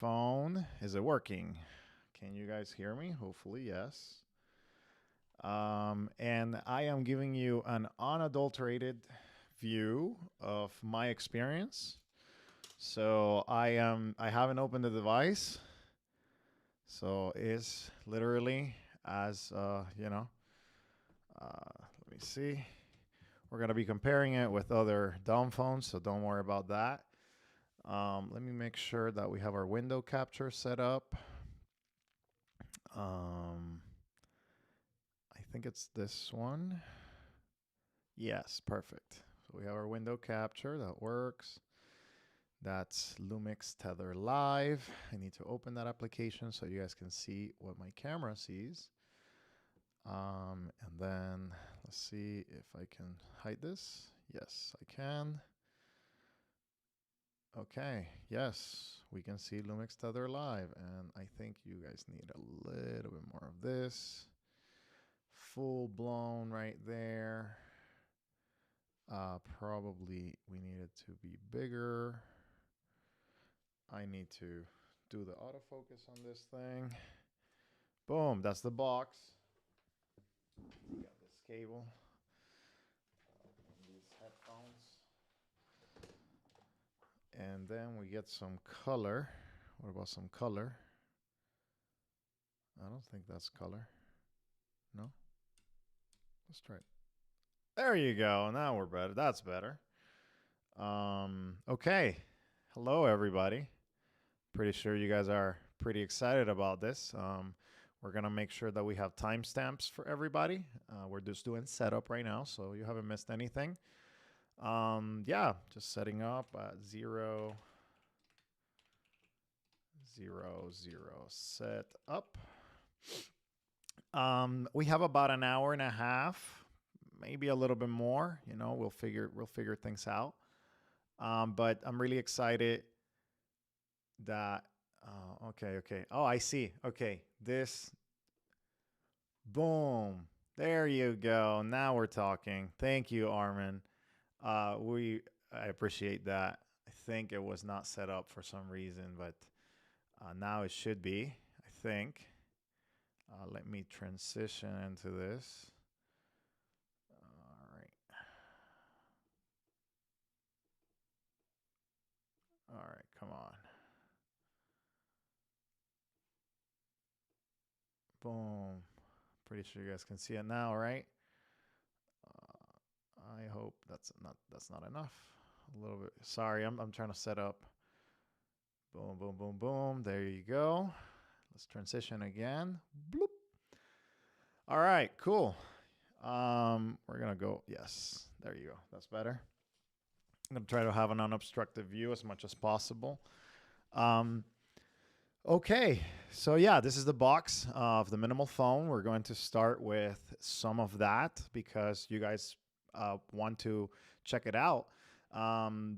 phone. Is it working? Can you guys hear me? Hopefully, yes. And I am giving you an unadulterated view of my experience. So I haven't opened the device. So it's literally as let me see. We're gonna be comparing it with other dumb phones, so don't worry about that. Let me make sure that we have our window capture set up. I think it's this one. Yes, perfect. So we have our window capture that works. That's Lumix Tether Live. I need to open that application so you guys can see what my camera sees. And then let's see if I can hide this. Yes, I can. Okay, yes, we can see Lumix Tether Live. And I think you guys need a little bit more of this. Full blown right there. Probably we need it to be bigger. I need to do the autofocus on this thing. Boom, that's the box. We got this cable. These headphones. And then we get some color. What about some color? I don't think that's color. No? Let's try it. There you go. Now we're better. That's better. Okay. Hello, everybody. Pretty sure you guys are pretty excited about this. We're going to make sure that we have timestamps for everybody. We're just doing setup right now, so you haven't missed anything. Yeah, just setting up at 0, 0, 0, set up. We have about an hour and a half, maybe a little bit more. You know, we'll figure things out. But I'm really excited that. Okay. Oh, I see. Okay, this. Boom. There you go. Now we're talking. Thank you, Armin. I appreciate that. I think it was not set up for some reason, but now it should be, I think. Let me transition into this. All right. All right, come on. Boom. Pretty sure you guys can see it now, right? I hope that's not enough. A little bit. Sorry, I'm trying to set up. Boom, boom, boom, boom. There you go. Let's transition again. Bloop. All right, cool. We're gonna go. Yes, there you go. That's better. I'm gonna try to have an unobstructed view as much as possible. Okay, so yeah, this is the box of the minimal phone. We're going to start with some of that because you guys want to check it out.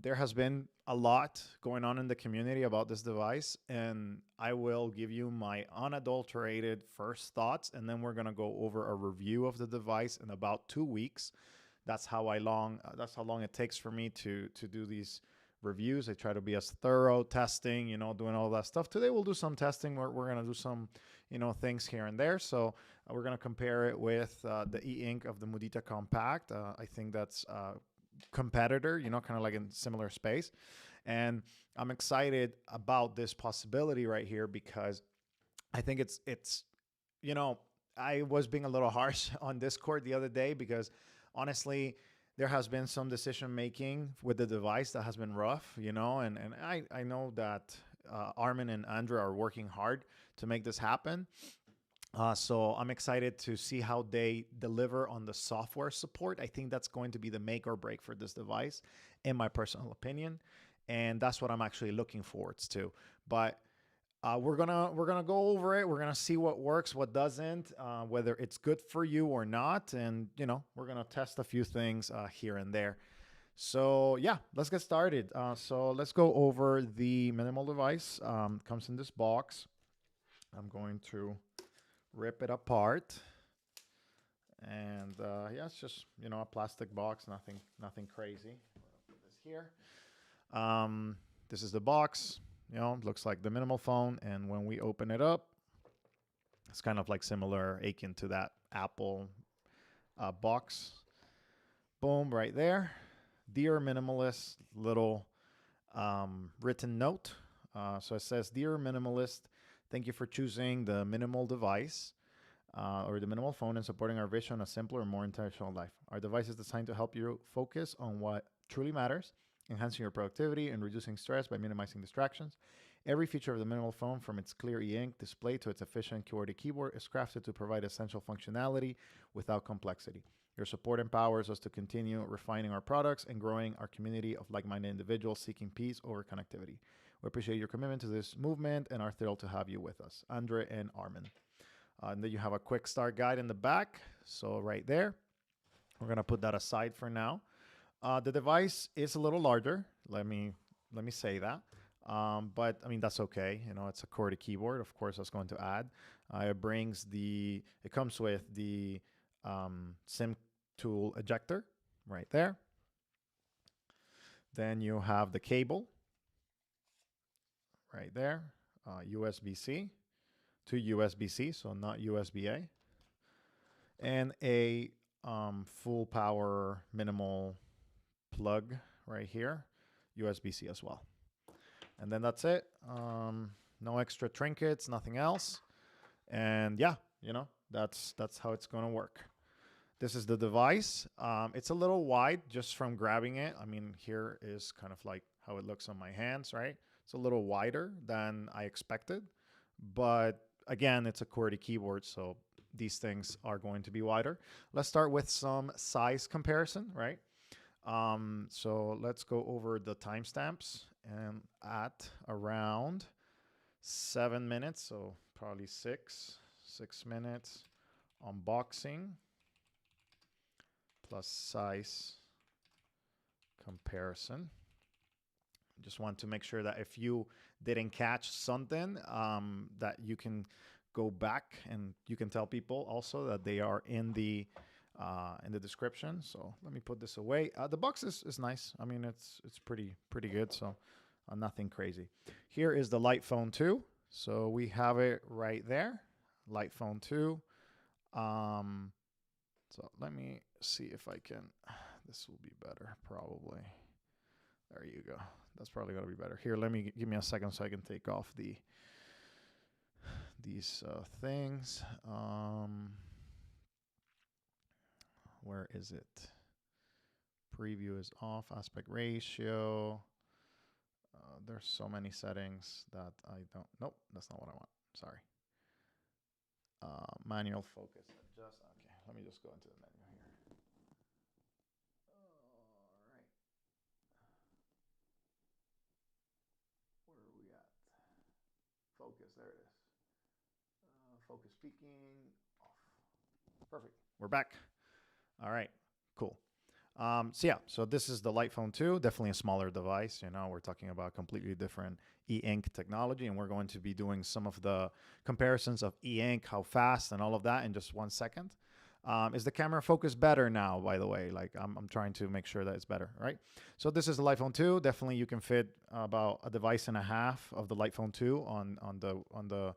There has been a lot going on in the community about this device, and I will give you my unadulterated first thoughts, and then we're gonna go over a review of the device in about 2 weeks. That's how long it takes for me to do these reviews. I try to be as thorough, testing, doing all that stuff. Today we'll do some testing. We're gonna do some, things here and there. So we're gonna compare it with the e-ink of the Mudita Compact. I think that's competitor, kind of like in similar space. And I'm excited about this possibility right here because I think it's I was being a little harsh on Discord the other day because honestly, there has been some decision making with the device that has been rough, and I know that Armin and Andrea are working hard to make this happen. So I'm excited to see how they deliver on the software support. I think that's going to be the make or break for this device, in my personal opinion, and that's what I'm actually looking forward to. But we're gonna go over it. We're gonna see what works, what doesn't, whether it's good for you or not, and we're gonna test a few things here and there. So yeah, let's get started. So let's go over the minimal device. Comes in this box. I'm going to rip it apart, and yeah, it's just a plastic box, nothing crazy. I'll put this here. This is the box. You know, it looks like the minimal phone. And when we open it up, it's kind of like similar, akin to that Apple box. Boom, right there. Dear Minimalist, little written note. So it says, Dear Minimalist, thank you for choosing the minimal device or the minimal phone and supporting our vision of a simpler and more intentional life. Our device is designed to help you focus on what truly matters, enhancing your productivity and reducing stress by minimizing distractions. Every feature of the minimal phone, from its clear e-ink display to its efficient QWERTY keyboard, is crafted to provide essential functionality without complexity. Your support empowers us to continue refining our products and growing our community of like-minded individuals seeking peace over connectivity. We appreciate your commitment to this movement and are thrilled to have you with us. Andre and Armin. And then you have a quick start guide in the back. So right there, we're going to put that aside for now. The device is a little larger. Let me say that. But I mean, that's okay. You know, it's a QWERTY keyboard. Of course, that's going to add. It comes with the SIM tool ejector right there. Then you have the cable right there, USB-C to USB-C, so not USB-A, and a full power minimal plug right here, USB-C as well. And then that's it. No extra trinkets, nothing else. And yeah, you know, that's how it's going to work. This is the device. It's a little wide just from grabbing it. I mean, here is kind of like how it looks on my hands, right? It's a little wider than I expected. But again, it's a QWERTY keyboard, so these things are going to be wider. Let's start with some size comparison, right? So let's go over the timestamps, and at around 7 minutes, so probably six minutes, unboxing plus size comparison. Just want to make sure that if you didn't catch something, that you can go back and you can tell people also that they are in the description. So let me put this away. The box is nice. I mean, it's pretty good. So nothing crazy. Here is the Light Phone 2. So we have it right there. Light Phone 2. So let me see if I can. This will be better probably. There you go. That's probably going to be better. Here, give me a second so I can take off these things. Where is it? Preview is off. Aspect ratio. There's so many settings that I don't. Nope, that's not what I want. Sorry. Manual focus. Adjust. Okay, let me just go into the menu here. All right. Where are we at? Focus. There it is. Focus speaking off. Perfect. We're back. All right. Cool. So this is the Light Phone 2, definitely a smaller device. You know, we're talking about completely different e-ink technology, and we're going to be doing some of the comparisons of e-ink, how fast, and all of that in just 1 second. Is the camera focus better now, by the way? Like I'm trying to make sure that it's better, right? So this is the Light Phone 2. Definitely you can fit about a device and a half of the Light Phone 2 on the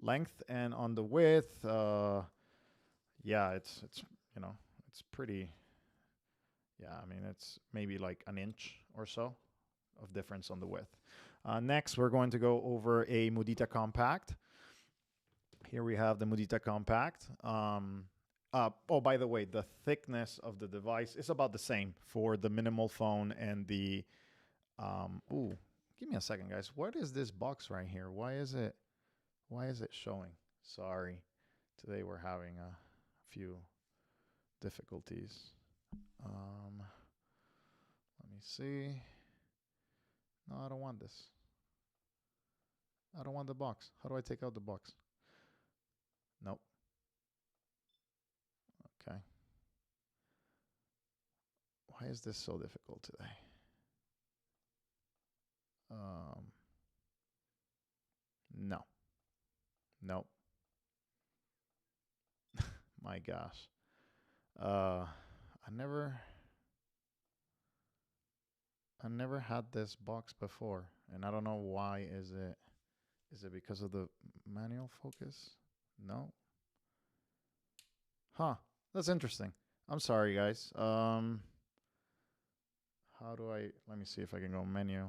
length, and on the width. Yeah, it's you know, it's pretty. Yeah, I mean, it's maybe like an inch or so of difference on the width. Next, we're going to go over a Mudita Compact. Here we have the Mudita Compact. Oh, by the way, the thickness of the device is about the same for the minimal phone and the... ooh, give me a second, guys. What is this box right here? Why is it showing? Sorry. Today we're having a few difficulties. Let me see. No, I don't want this. I don't want the box. How do I take out the box? Nope. Okay. Why is this so difficult today? No. Nope. My gosh. I never had this box before, and I don't know why is it. Is it because of the manual focus? No. Huh. That's interesting. I'm sorry, guys. How do I? Let me see if I can go menu.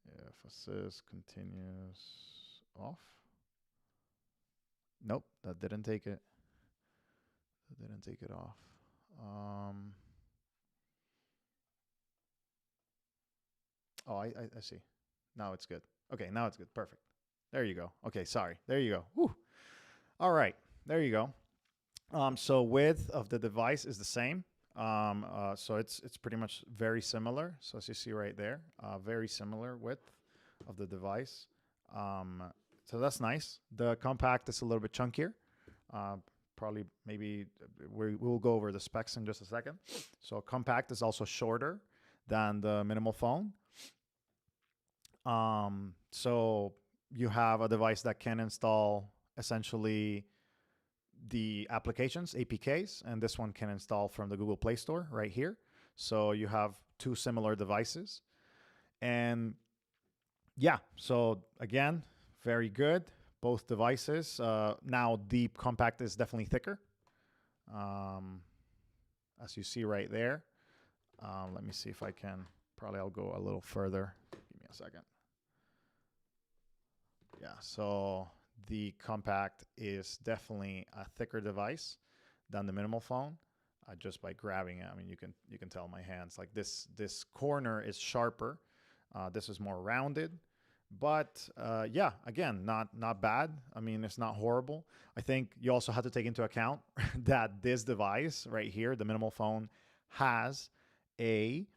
If assist continues off. Nope, that didn't take it. That didn't take it off. Oh, I see. Now it's good. Okay, now it's good. Perfect. There you go. Okay, sorry. There you go. Whew. All right. There you go. So width of the device is the same. So it's pretty much very similar. So as you see right there, very similar width of the device. So that's nice. The compact is a little bit chunkier. Probably maybe we'll go over the specs in just a second. So compact is also shorter than the minimal phone. So you have a device that can install essentially the applications, APKs, and this one can install from the Google Play Store right here. So you have two similar devices. And yeah, so again, very good. Both devices. Now the compact is definitely thicker. As you see right there. Let me see if I can, probably I'll go a little further. Give me a second. Yeah, so the compact is definitely a thicker device than the minimal phone. Just by grabbing it, I mean, you can tell my hands, like this corner is sharper. This is more rounded, but yeah, again, not bad. I mean, it's not horrible. I think you also have to take into account that this device right here, the minimal phone, has a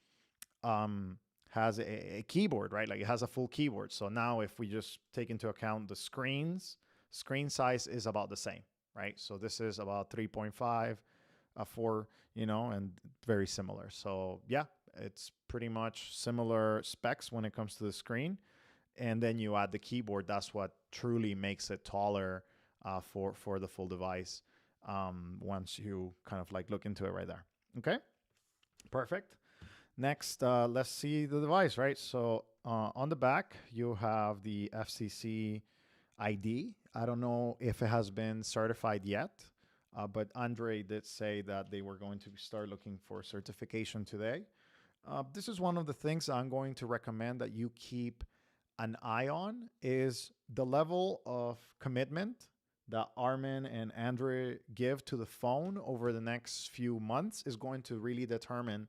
keyboard, right? Like it has a full keyboard. So now if we just take into account the screen size is about the same, right? So this is about 3.5, 4, and very similar. So yeah, it's pretty much similar specs when it comes to the screen. And then you add the keyboard. That's what truly makes it taller for the full device once you kind of like look into it right there. Okay, perfect. Next, let's see the device, right? So on the back, you have the FCC ID. I don't know if it has been certified yet, but Andre did say that they were going to start looking for certification today. This is one of the things I'm going to recommend that you keep an eye on is the level of commitment that Armin and Andre give to the phone over the next few months is going to really determine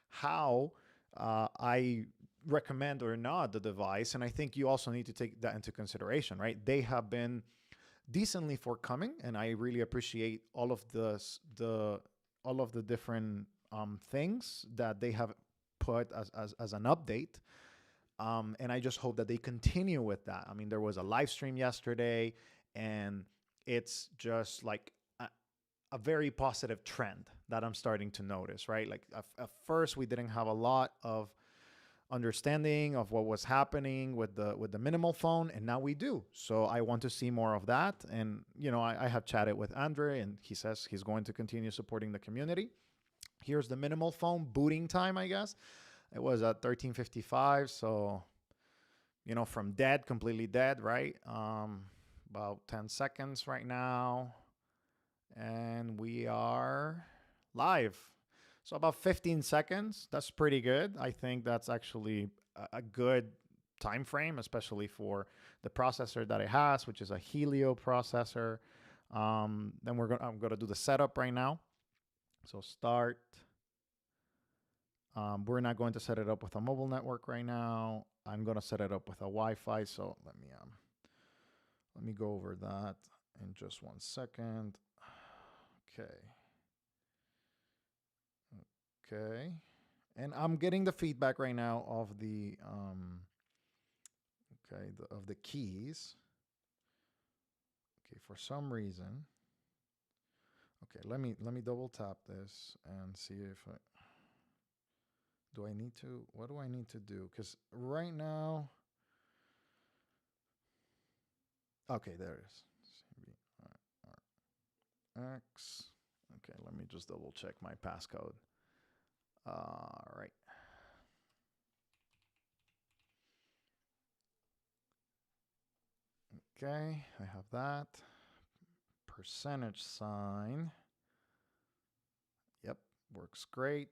how I recommend or not the device. And I think you also need to take that into consideration, right? They have been decently forthcoming, and I really appreciate all of the different things that they have put as an update. And I just hope that they continue with that. I mean, there was a live stream yesterday, and it's just like a very positive trend that I'm starting to notice, right? Like at first we didn't have a lot of understanding of what was happening with the minimal phone, and now we do. So I want to see more of that. And I have chatted with Andre, and he says he's going to continue supporting the community. Here's the minimal phone booting time, I guess. It was at 13:55, so from dead, completely dead, right? About 10 seconds right now. And we are live. So about 15 seconds. That's pretty good. I think that's actually a good time frame, especially for the processor that it has, which is a Helio processor. Then I'm going to do the setup right now. So start. We're not going to set it up with a mobile network right now. I'm going to set it up with a Wi-Fi. So let me go over that in just 1 second. Okay. And I'm getting the feedback right now of the of the keys. Okay, for some reason. Okay, let me double tap this and see if do I need to, what do I need to do? Because right now, okay, there it is. X. Okay, let me just double check my passcode. All right. Okay, I have that. Percentage sign. Yep, works great.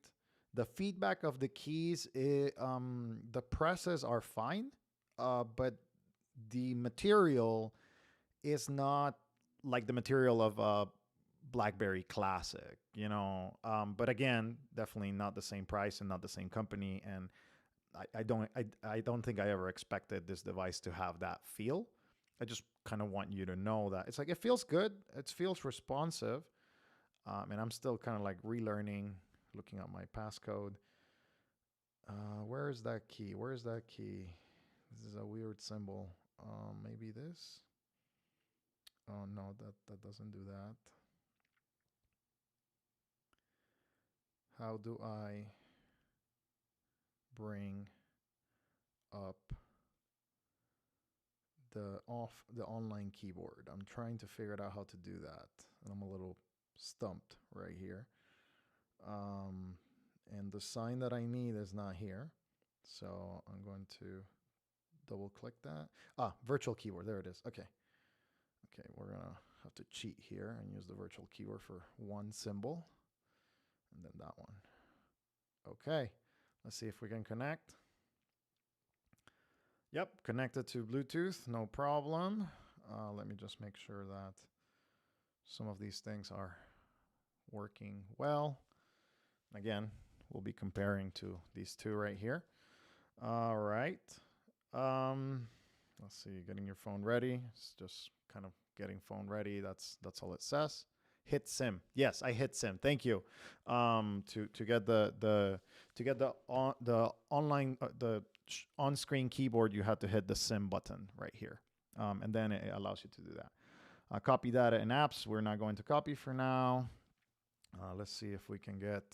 The feedback of the keys, the presses are fine, but the material is not like the material of a BlackBerry Classic, you know. But again, definitely not the same price and not the same company. And I don't think I ever expected this device to have that feel. I just kind of want you to know that it's like it feels good. It feels responsive, and I'm still kind of like relearning, looking at my passcode. Where is that key? Where is that key? This is a weird symbol. Maybe this. Oh no, that doesn't do that. How do I bring up the online keyboard? I'm trying to figure out how to do that, and I'm a little stumped right here. And the sign that I need is not here, so I'm going to double click that. Virtual keyboard. There it is. Okay. Okay, we're gonna have to cheat here and use the virtual keyboard for one symbol, and then that one. Okay, let's see if we can connect. Yep, connected to Bluetooth, no problem. Let me just make sure that some of these things are working well. Again, we'll be comparing to these two right here. All right. Let's see, getting your phone ready. It's just kind of getting phone ready. That's all it says. Hit sim. Yes, I hit sim. Thank you. To get the online on screen keyboard, you have to hit the sim button right here, and then it allows you to do that. Copy data in apps. We're not going to copy for now. Let's see if we can get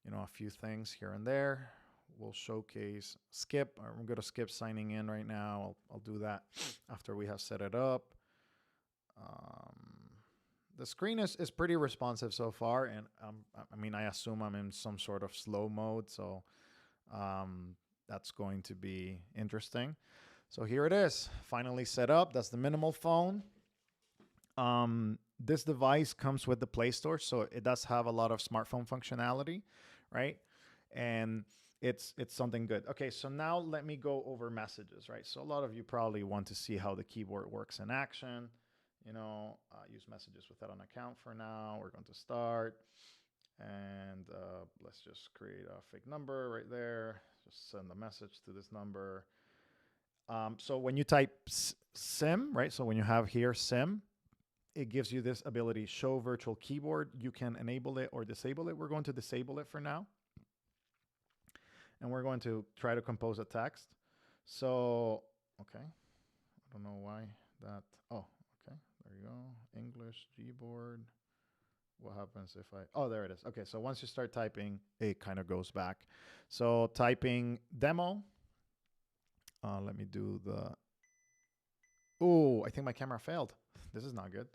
a few things here and there. We'll showcase skip. I'm going to skip signing in right now. I'll do that after we have set it up. The screen is pretty responsive so far, and I mean, I assume I'm in some sort of slow mode, so that's going to be interesting. So here it is, finally set up. That's the minimal phone. This device comes with the Play Store, so it does have a lot of smartphone functionality, right? And it's something good. Okay, so now let me go over messages, right? So a lot of you probably want to see how the keyboard works in action. Use messages without an account for now. We're going to start, and let's just create a fake number right there. Just send a message to this number. So when you type SIM, right? So when you have here SIM, it gives you this ability, show virtual keyboard. You can enable it or disable it. We're going to disable it for now. And we're going to try to compose a text. So, okay. I don't know why that, oh, okay. There you go. English, Gboard. What happens if oh, there it is. Okay, so once you start typing, it kind of goes back. So typing demo. Let me do the, oh, I think my camera failed. This is not good.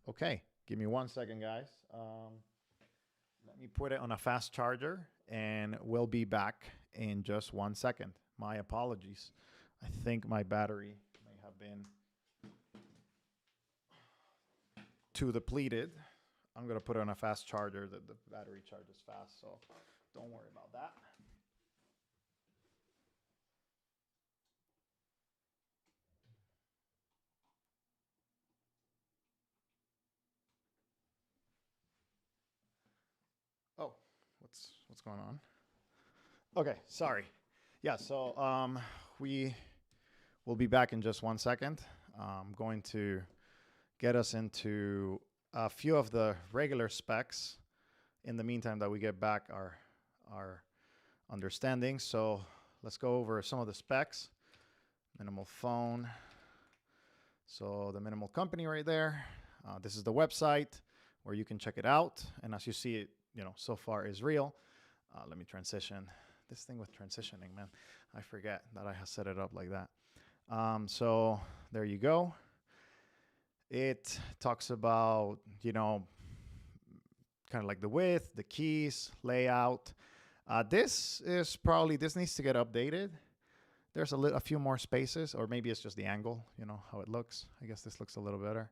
Okay, give me 1 second, guys. Let me put it on a fast charger, and we'll be back in just 1 second. My apologies. I think my battery may have been too depleted. I'm going to put it on a fast charger. The battery charges fast, so don't worry about that. Oh, what's going on? Okay, sorry. Yeah, so we will be back in just 1 second. I'm going to get us into a few of the regular specs in the meantime that we get back our understanding. So let's go over some of the specs. Minimal phone. So the minimal company right there. This is the website where you can check it out. And as you see, it so far is real. Let me transition. This thing with transitioning, man, I forget that I have set it up like that. So there you go. It talks about, kind of like the width, the keys, layout. This needs to get updated. There's a few more spaces, or maybe it's just the angle, you know, how it looks. I guess this looks a little better.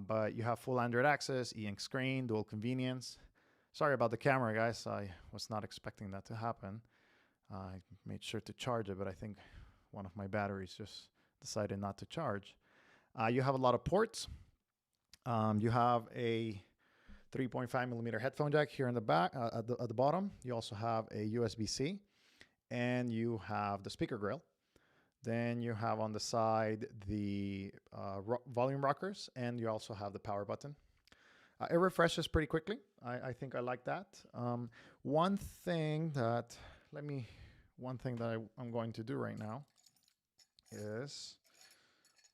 But you have full Android access, e-ink screen, dual convenience. Sorry about the camera, guys. I was not expecting that to happen. I made sure to charge it, but I think one of my batteries just decided not to charge. You have a lot of ports. You have a 3.5 millimeter headphone jack here in the back, at the bottom. You also have a USB-C, and you have the speaker grill. Then you have on the side the volume rockers, and you also have the power button. It refreshes pretty quickly. I think I like that. One thing that I'm going to do right now is,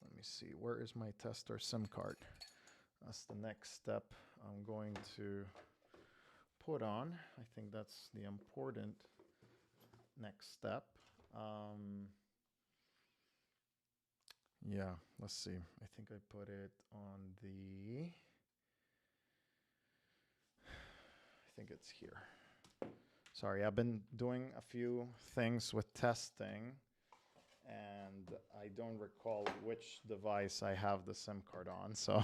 let me see, where is my tester SIM card? That's the next step I'm going to put on. I think that's the important next step. Yeah, let's see. I think I put it on the, I think it's here. Sorry, I've been doing a few things with testing, and I don't recall which device I have the SIM card on, so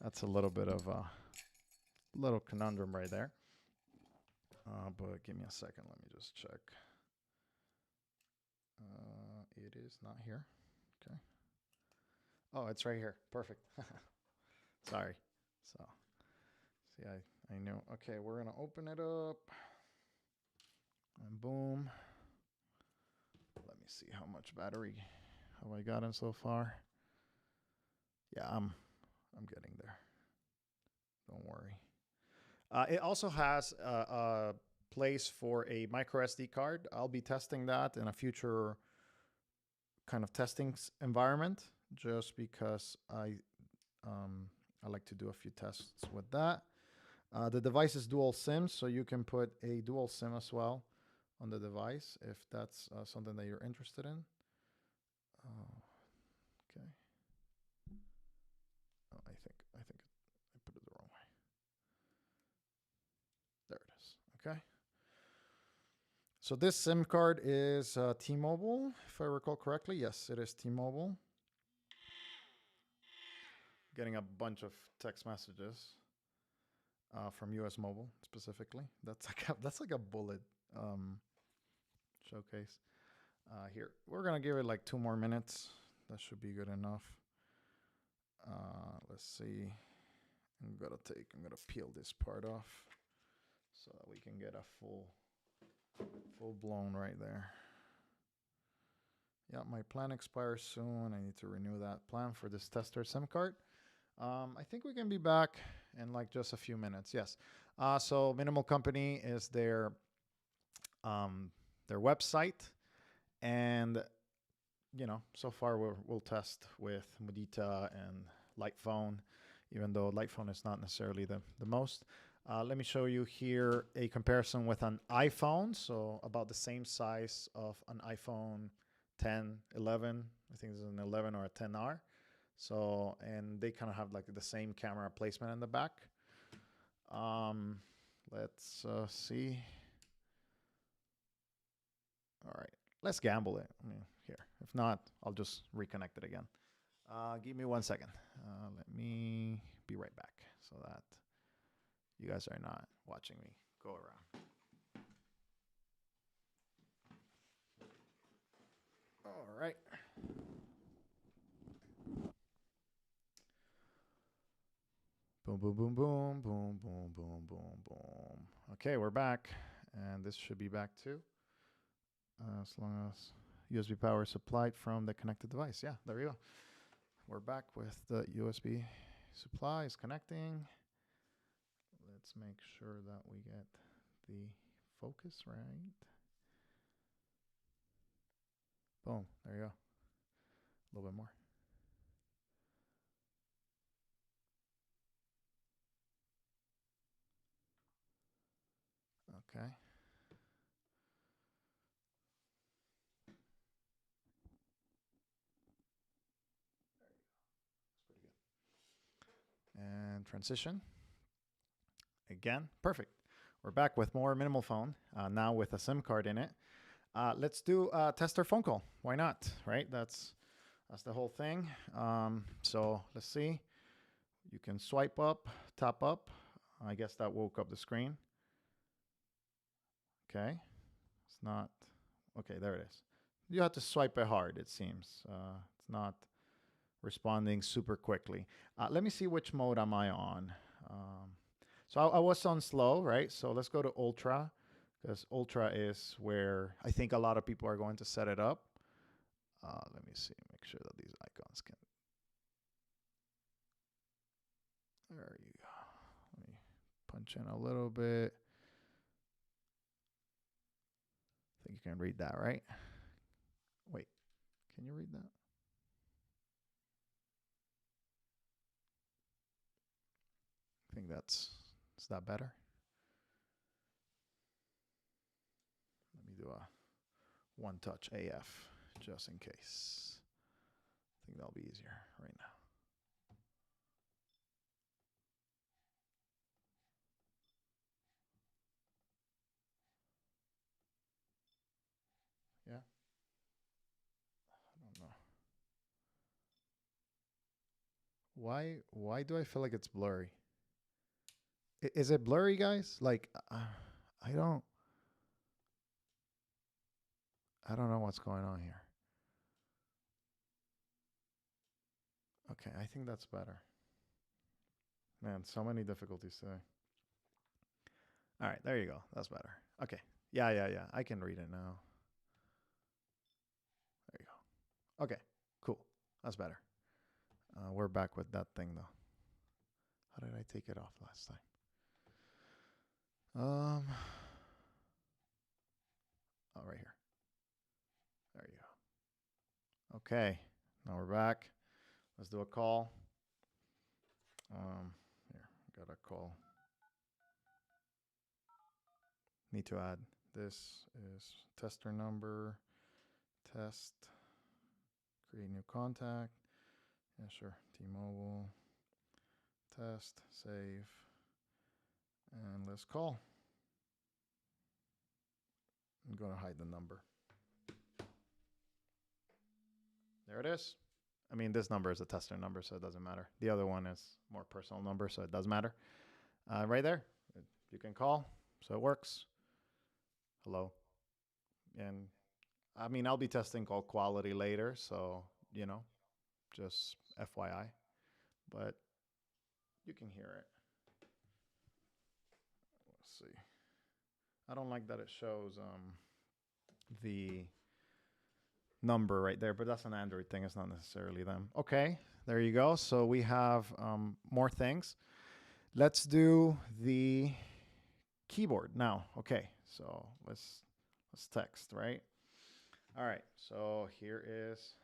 that's a little bit of a little conundrum right there. But give me a second, let me just check. It is not here. Okay. Oh, it's right here. Perfect. Sorry. So, see, I knew. Okay, we're gonna open it up, and boom. Let me see how much battery have I gotten so far. Yeah, I'm getting there. Don't worry. It also has a place for a micro SD card. I'll be testing that in a future kind of testing environment, just because I like to do a few tests with that. The device is dual SIM, so you can put a dual SIM as well on the device if that's something that you're interested in. Okay. Oh, I think I put it the wrong way. There it is. Okay. So this SIM card is T-Mobile, if I recall correctly. Yes, it is T-Mobile. Getting a bunch of text messages from US Mobile specifically. That's like a bullet showcase. Here, we're gonna give it like 2 more minutes. That should be good enough. Let's see. I'm gonna peel this part off so that we can get a full blown right there. Yeah, my plan expires soon. I need to renew that plan for this tester SIM card. I think we can be back in like just a few minutes. Yes. So Minimal Company is their website, and you know, so far we'll test with Mudita and Lightphone, even though Lightphone is not necessarily the most. Let me show you here a comparison with an iPhone, so about the same size of an iPhone 10, 11. I think this is an 11 or a 10R. So, and they kind of have like the same camera placement in the back. Let's see. All right, let's gamble it. I mean, here. If not, I'll just reconnect it again. Give me 1 second. Let me be right back so that you guys are not watching me go around. All right. Boom, boom, boom, boom, boom, boom, boom, boom, boom. Okay, we're back, and this should be back too. As long as USB power is supplied from the connected device. Yeah, there you go. We're back with the USB supply is connecting. Let's make sure that we get the focus right. Boom, there you go. A little bit more. Okay. And transition. Again, perfect. We're back with more Minimal Phone, now with a SIM card in it. Let's do a tester phone call. Why not? Right? That's the whole thing. So let's see. You can swipe up, tap up. I guess that woke up the screen. Okay. It's not. Okay, there it is. You have to swipe it hard, it seems. It's not responding super quickly. Let me see which mode am I on. So I was on slow, right? So let's go to ultra, because ultra is where I think a lot of people are going to set it up. Let me see, make sure that these icons can. There you go. Let me punch in a little bit. I think you can read that, right? Wait, can you read that? I think is that better? Let me do a one touch AF just in case. I think that'll be easier right now. Yeah. I don't know. Why do I feel like it's blurry? Is it blurry, guys? Like I don't know what's going on here. Okay, I think that's better. Man, so many difficulties today. All right, there you go. That's better. Okay. Yeah. I can read it now. There you go. Okay, cool. That's better. We're back with that thing though. How did I take it off last time? Oh, right here. There you go. Okay, now we're back. Let's do a call. Here, got a call. Need to add. This is tester number. Test. Create new contact. Yeah, sure. T-Mobile. Test. Save. And let's call. I'm going to hide the number. There it is. I mean, this number is a tester number, so it doesn't matter. The other one is more personal number, so it does matter. Right there, you can call, so it works. Hello. And I mean, I'll be testing call quality later, so, just FYI. But you can hear it. Let's see. I don't like that it shows the number right there, but that's an Android thing. It's not necessarily them. Okay, there you go. So we have more things. Let's do the keyboard now. Okay, so let's text, right? All right, so here is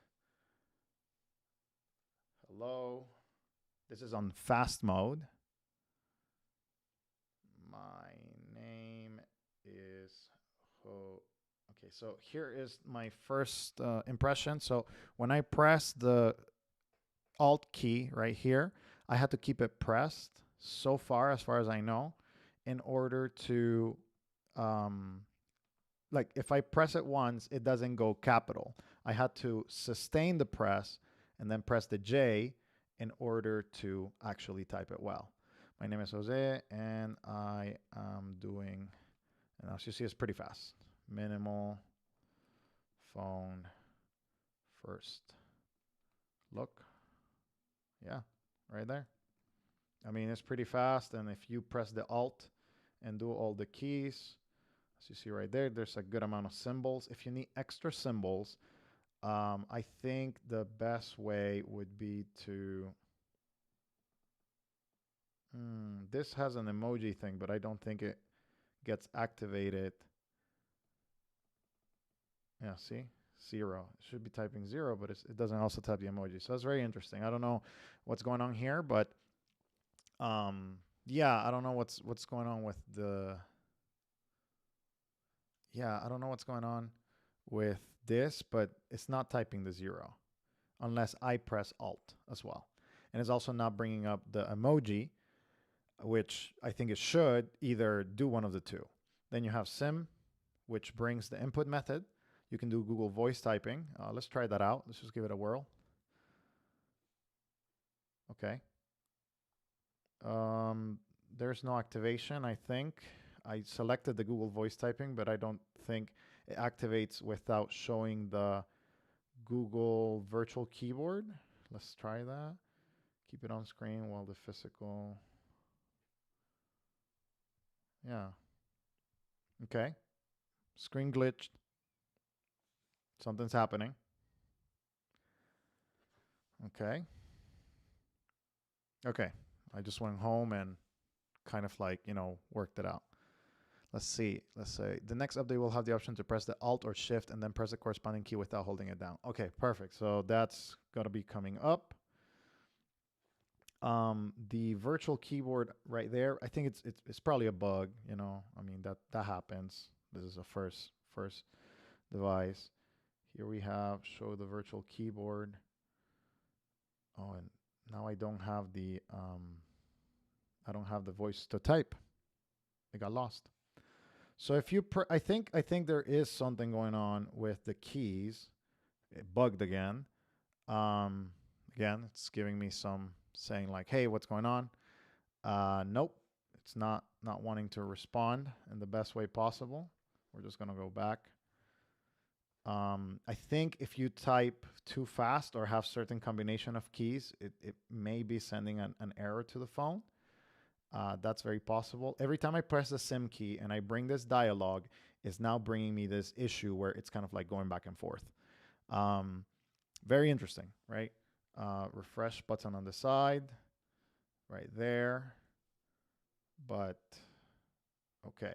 hello. This is on fast mode. My name is Okay, so here is my first impression. So when I press the Alt key right here, I had to keep it pressed so far as I know, in order to, like if I press it once, it doesn't go capital. I had to sustain the press and then press the J in order to actually type it well. My name is Jose, and I am doing, and as you see, it's pretty fast. Minimal phone first look. Yeah, right there. I mean, it's pretty fast, and if you press the Alt and do all the keys, as you see right there, there's a good amount of symbols. If you need extra symbols, I think the best way would be to... this has an emoji thing, but I don't think it gets activated. Yeah, see? 0. It should be typing 0, but it doesn't also type the emoji. So that's very interesting. I don't know what's going on here, but yeah, I don't know what's going on with the... Yeah, I don't know what's going on with this, but it's not typing the 0 unless I press Alt as well. And it's also not bringing up the emoji, which I think it should either do one of the two. Then you have sim, which brings the input method, You can do Google voice typing. Let's try that out. Let's just give it a whirl. Okay. There's no activation, I think. I selected the Google voice typing, but I don't think it activates without showing the Google virtual keyboard. Let's try that. Keep it on screen while the physical. Yeah. Okay. Screen glitched. Something's happening. Okay. Okay. I just went home and kind of like, worked it out. Let's see. Let's say the next update will have the option to press the Alt or Shift and then press the corresponding key without holding it down. Okay, perfect. So that's going to be coming up. The virtual keyboard right there, I think it's probably a bug, I mean, that happens. This is a first device. Here we have show the virtual keyboard. Oh, and now I don't have the voice to type. It got lost. So if you, I think there is something going on with the keys. It bugged again. Again, it's giving me some saying like, "Hey, what's going on?" Nope, it's not wanting to respond in the best way possible. We're just gonna go back. I think if you type too fast or have certain combination of keys, it may be sending an error to the phone. That's very possible. Every time I press the SIM key and I bring this dialog, it's now bringing me this issue where it's kind of like going back and forth. Very interesting, right? Refresh button on the side, right there. But okay,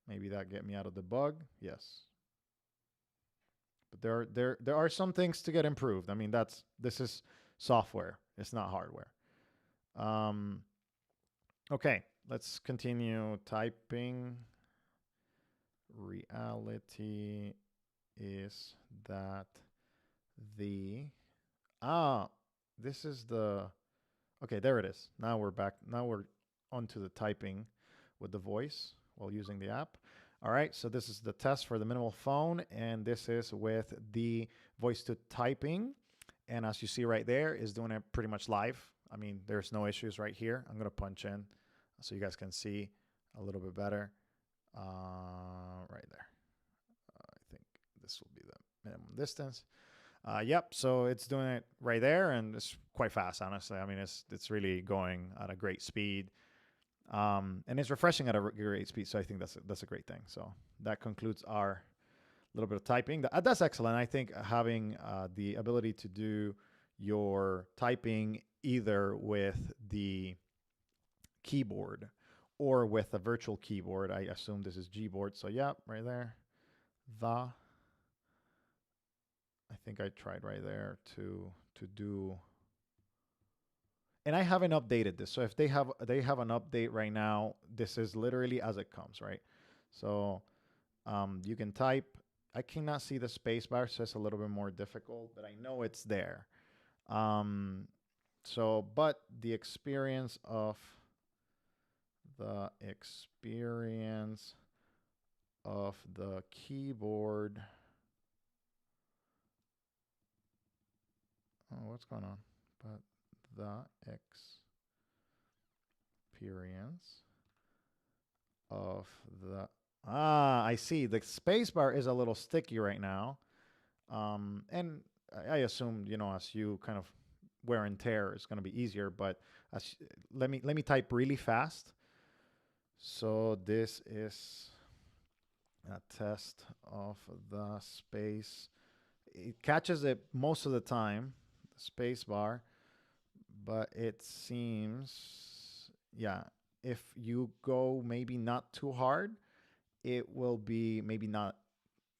maybe that get me out of the bug. Yes, but there are some things to get improved. I mean, this is software. It's not hardware. Okay, let's continue typing. Reality is that this is the, okay, there it is. Now we're back. Now we're onto the typing with the voice while using the app. All right, so this is the test for the minimal phone, and this is with the voice to typing. And as you see right there, is doing it pretty much live. I mean, there's no issues right here. I'm gonna punch in so you guys can see a little bit better. Right there. I think this will be the minimum distance. Yep, so it's doing it right there, and it's quite fast, honestly. I mean, it's really going at a great speed. And it's refreshing at a great speed, so I think that's a great thing. So that concludes our little bit of typing. That's excellent. I think having the ability to do your typing either with the keyboard or with a virtual keyboard. I assume this is Gboard. So yeah, right there. I think I tried right there to do. And I haven't updated this. So if they have an update right now, this is literally as it comes, right? So you can type. I cannot see the space bar, so it's a little bit more difficult, but I know it's there. But the experience of the keyboard. Oh, what's going on? But the experience of the I see the space bar is a little sticky right now. And I assume, as you kind of wear and tear, it's going to be easier, but let me type really fast. So this is a test of the space. It catches it most of the time, the space bar, but it seems, yeah, if you go maybe not too hard, it will be maybe not,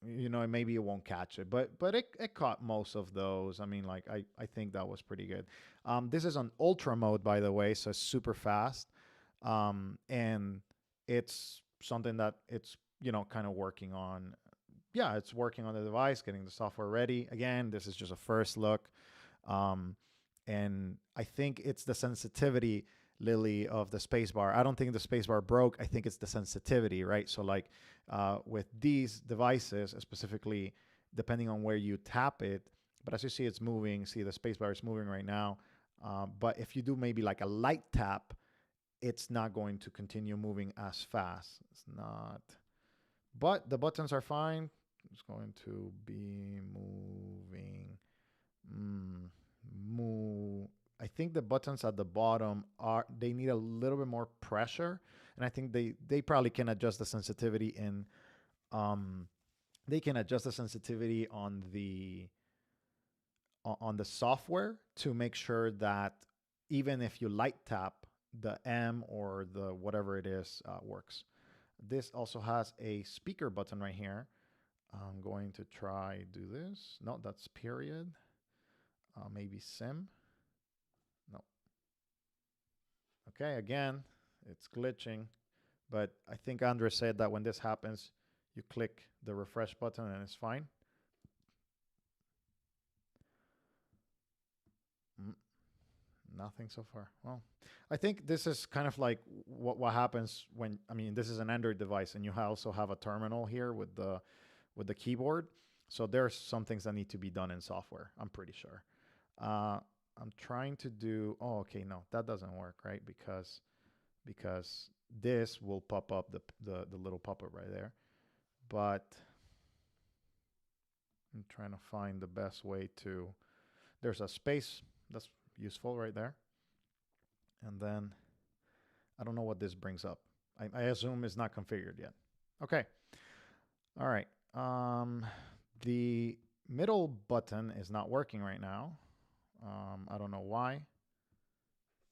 maybe it won't catch it, but it caught most of those. I mean, like I think that was pretty good. This is on ultra mode, by the way, so it's super fast. And it's something that it's, kind of working on. Yeah, it's working on the device, getting the software ready. Again, this is just a first look. And I think it's the sensitivity Lily of the spacebar. I don't think the spacebar broke. I think it's the sensitivity, right? So like with these devices, specifically depending on where you tap it, but as you see, it's moving. See, the spacebar is moving right now. But if you do maybe like a light tap, it's not going to continue moving as fast. It's not. But the buttons are fine. It's going to be moving. Move. I think the buttons at the bottom they need a little bit more pressure, and I think they probably can adjust the sensitivity in they can adjust the sensitivity on the software to make sure that even if you light tap, the M or the whatever it is works. This also has a speaker button right here. I'm going to try do this. No, that's period. Maybe sim. No. Okay, again, it's glitching. But I think Andre said that when this happens, you click the refresh button and it's fine. Nothing so far. Well, I think this is kind of like what happens when, I mean, this is an Android device and you also have a terminal here with the keyboard. So there's some things that need to be done in software, I'm pretty sure. I'm trying to do, oh, okay, no, that doesn't work, right? Because this will pop up the little pop-up right there. But I'm trying to find the best way to, there's a space that's useful right there. And then I don't know what this brings up. I assume it's not configured yet. Okay. All right. The middle button is not working right now. I don't know why.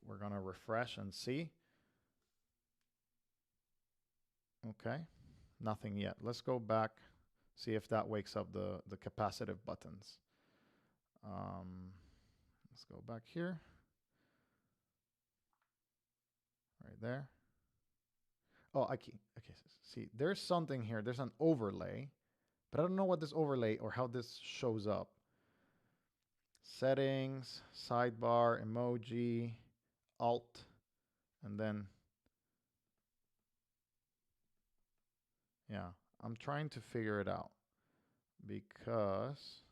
We're going to refresh and see. Okay. Nothing yet. Let's go back, see if that wakes up the capacitive buttons. Let's go back here. Right there. Oh, okay. See, there's something here. There's an overlay, but I don't know what this overlay or how this shows up. Settings, sidebar, emoji, alt, and then, yeah, I'm trying to figure it out because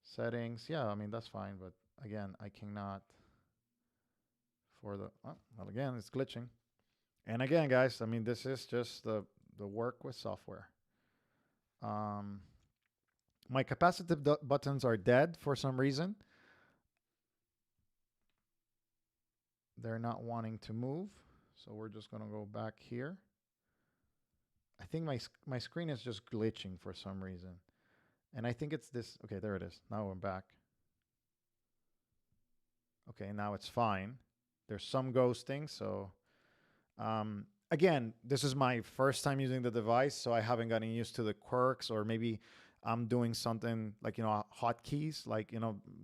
settings, yeah, I mean, that's fine, but again, I cannot for the, well, again, it's glitching. And again, guys, I mean, this is just the work with software. My capacitive buttons are dead for some reason. They're not wanting to move. So we're just going to go back here. I think my screen is just glitching for some reason. And I think it's this. Okay, there it is. Now we're back. Okay, now it's fine. There's some ghosting. So again, this is my first time using the device, so I haven't gotten used to the quirks, or maybe I'm doing something like, hotkeys, like,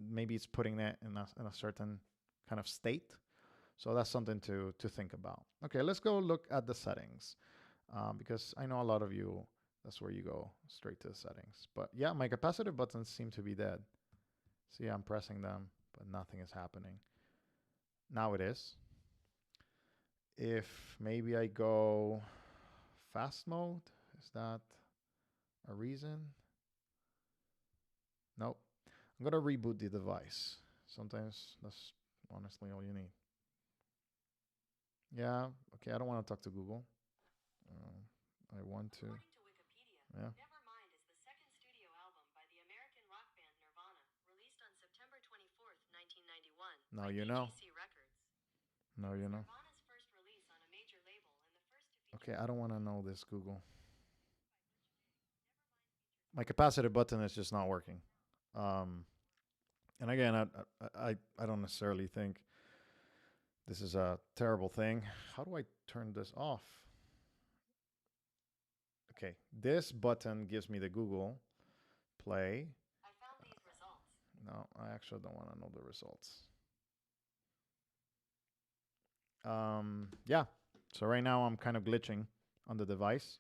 maybe it's putting it in a certain kind of state. So that's something to think about. Okay, let's go look at the settings because I know a lot of you, that's where you go straight to the settings. But yeah, my capacitive buttons seem to be dead. See, I'm pressing them, but nothing is happening. Now it is. If maybe I go fast mode, is that a reason? Nope. I'm going to reboot the device. Sometimes that's honestly all you need. Yeah, okay, I don't want to talk to Google. I want to. Yeah. Nevermind is the second studio album by the American rock band Nirvana, released on September 24th, 1991 Now by you know. EGC Records. Now you know. Nirvana's first release on a major label and the first to feature. Okay, I don't want to know this, Google. My capacitive button is just not working. And again, I don't necessarily think this is a terrible thing. How do I turn this off? Okay, this button gives me the Google Play. I found these results. No, I actually don't want to know the results. Yeah, so right now I'm kind of glitching on the device.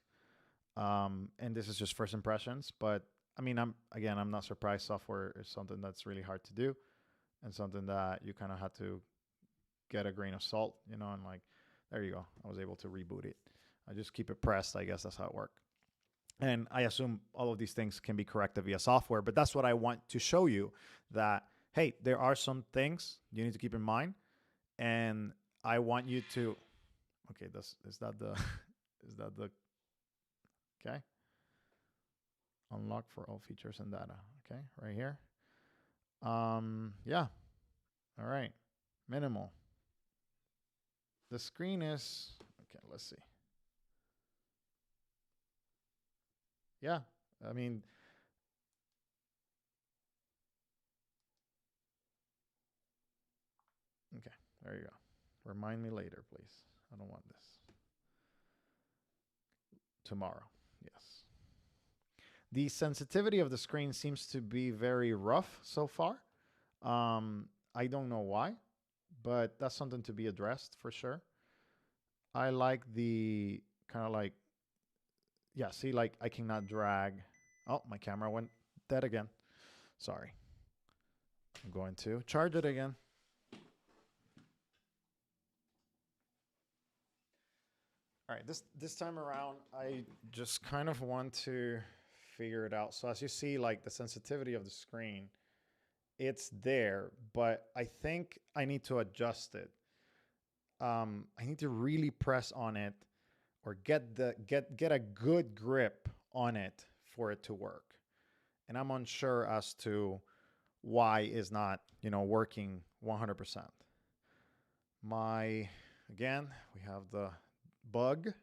And this is just first impressions, but I mean, I'm not surprised. Software is something that's really hard to do and something that you kind of have to get a grain of salt, you know, and like, there you go. I was able to reboot it. I just keep it pressed. I guess that's how it works. And I assume all of these things can be corrected via software, but that's what I want to show you, that, hey, there are some things you need to keep in mind. And I want you to, okay, this, is that the, is that the, okay. Unlock for all features and data. Okay, right here. Yeah. All right. Minimal. The screen is, okay, let's see. Yeah. I mean, okay, there you go. Remind me later, please. I don't want this. Tomorrow. Yes. The sensitivity of the screen seems to be very rough so far. I don't know why, but that's something to be addressed for sure. I like the kind of like, yeah, see, like I cannot drag. Oh, my camera went dead again. Sorry. I'm going to charge it again. All right, this time around, I just kind of want to figure it out. So as you see, like the sensitivity of the screen, it's there, but I think I need to adjust it. I need to really press on it, or get a good grip on it for it to work. And I'm unsure as to why is not, you know, working 100%. Again, we have the bug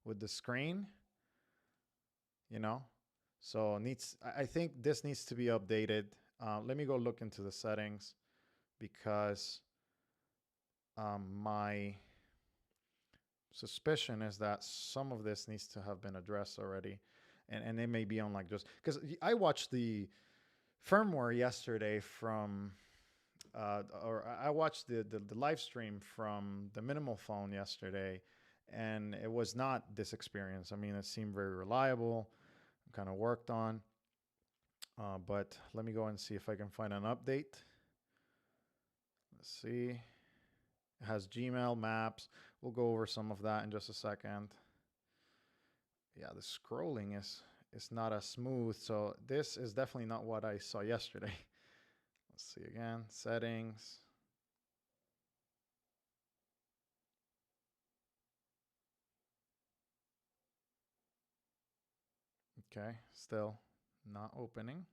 with the screen, you know, so I think this needs to be updated. Let me go look into the settings, because my suspicion is that some of this needs to have been addressed already, and it may be on like, just because I watched the firmware yesterday from or I watched the live stream from the minimal phone yesterday, and it was not this experience. I mean, it seemed very reliable, kind of worked on. But let me go and see if I can find an update. Let's see. It has Gmail, Maps. We'll go over some of that in just a second. Yeah, the scrolling is not as smooth. So this is definitely not what I saw yesterday. Let's see again. Settings. Okay, still not opening.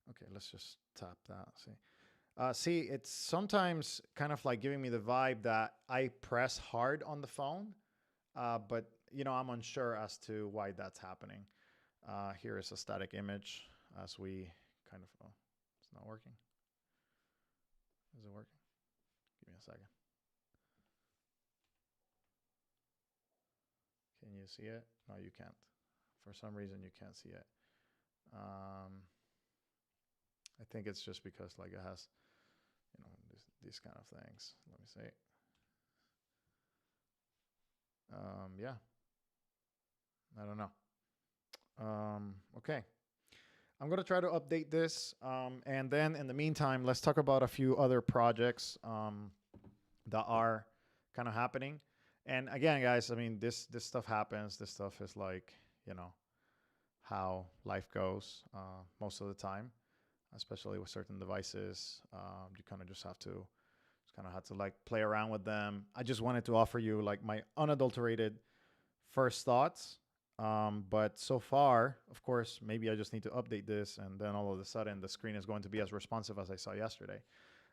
Okay, let's just tap that. See, it's sometimes kind of like giving me the vibe that I press hard on the phone, but you know, I'm unsure as to why that's happening. Here is a static image as we kind of. Oh, it's not working. Is it working? Give me a second. Can you see it? No, you can't. For some reason, you can't see it. I think it's just because like it has, you know, these kind of things. Let me see. Yeah, I don't know. Okay, I'm gonna try to update this, and then in the meantime, let's talk about a few other projects that are kind of happening. And again, guys, I mean, this stuff happens. This stuff is like, you know, how life goes most of the time, especially with certain devices. You kind of just have to like play around with them. I just wanted to offer you like my unadulterated first thoughts. But so far, of course, maybe I just need to update this, and then all of a sudden the screen is going to be as responsive as I saw yesterday.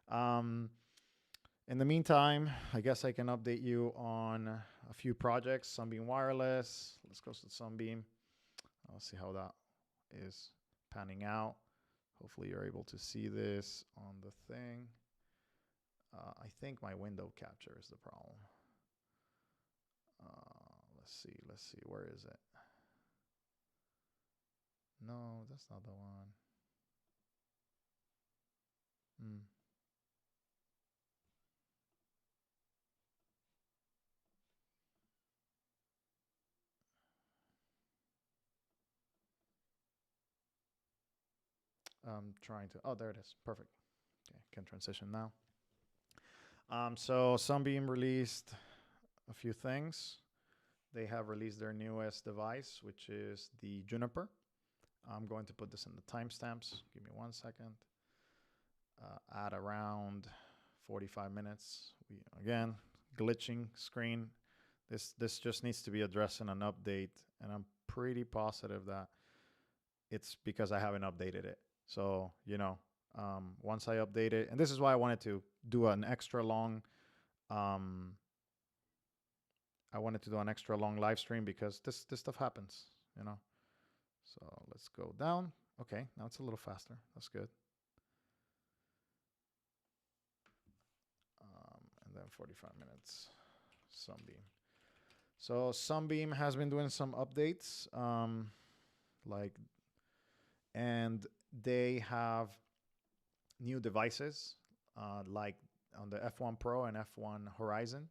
Um, in the meantime, I guess I can update you on a few projects. Sunbeam Wireless. Let's go to Sunbeam. I'll see how that is panning out. Hopefully you're able to see this on the thing. I think my window capture is the problem. Let's see. Where is it? No, that's not the one. Hmm. I'm trying to. Oh, there it is. Perfect. Okay, can transition now. So Sunbeam released a few things. They have released their newest device, which is the Juniper. I'm going to put this in the timestamps. Give me 1 second. At around 45 minutes, we again glitching screen. This just needs to be addressed in an update, and I'm pretty positive that it's because I haven't updated it. So once I update it, and this is why I wanted to do an extra long. I wanted to do an extra long live stream because this stuff happens, you know. So let's go down. Okay, now it's a little faster. That's good. And then 45 minutes. Sunbeam. So Sunbeam has been doing some updates, and they have new devices, like on the F1 Pro and F1 Horizon.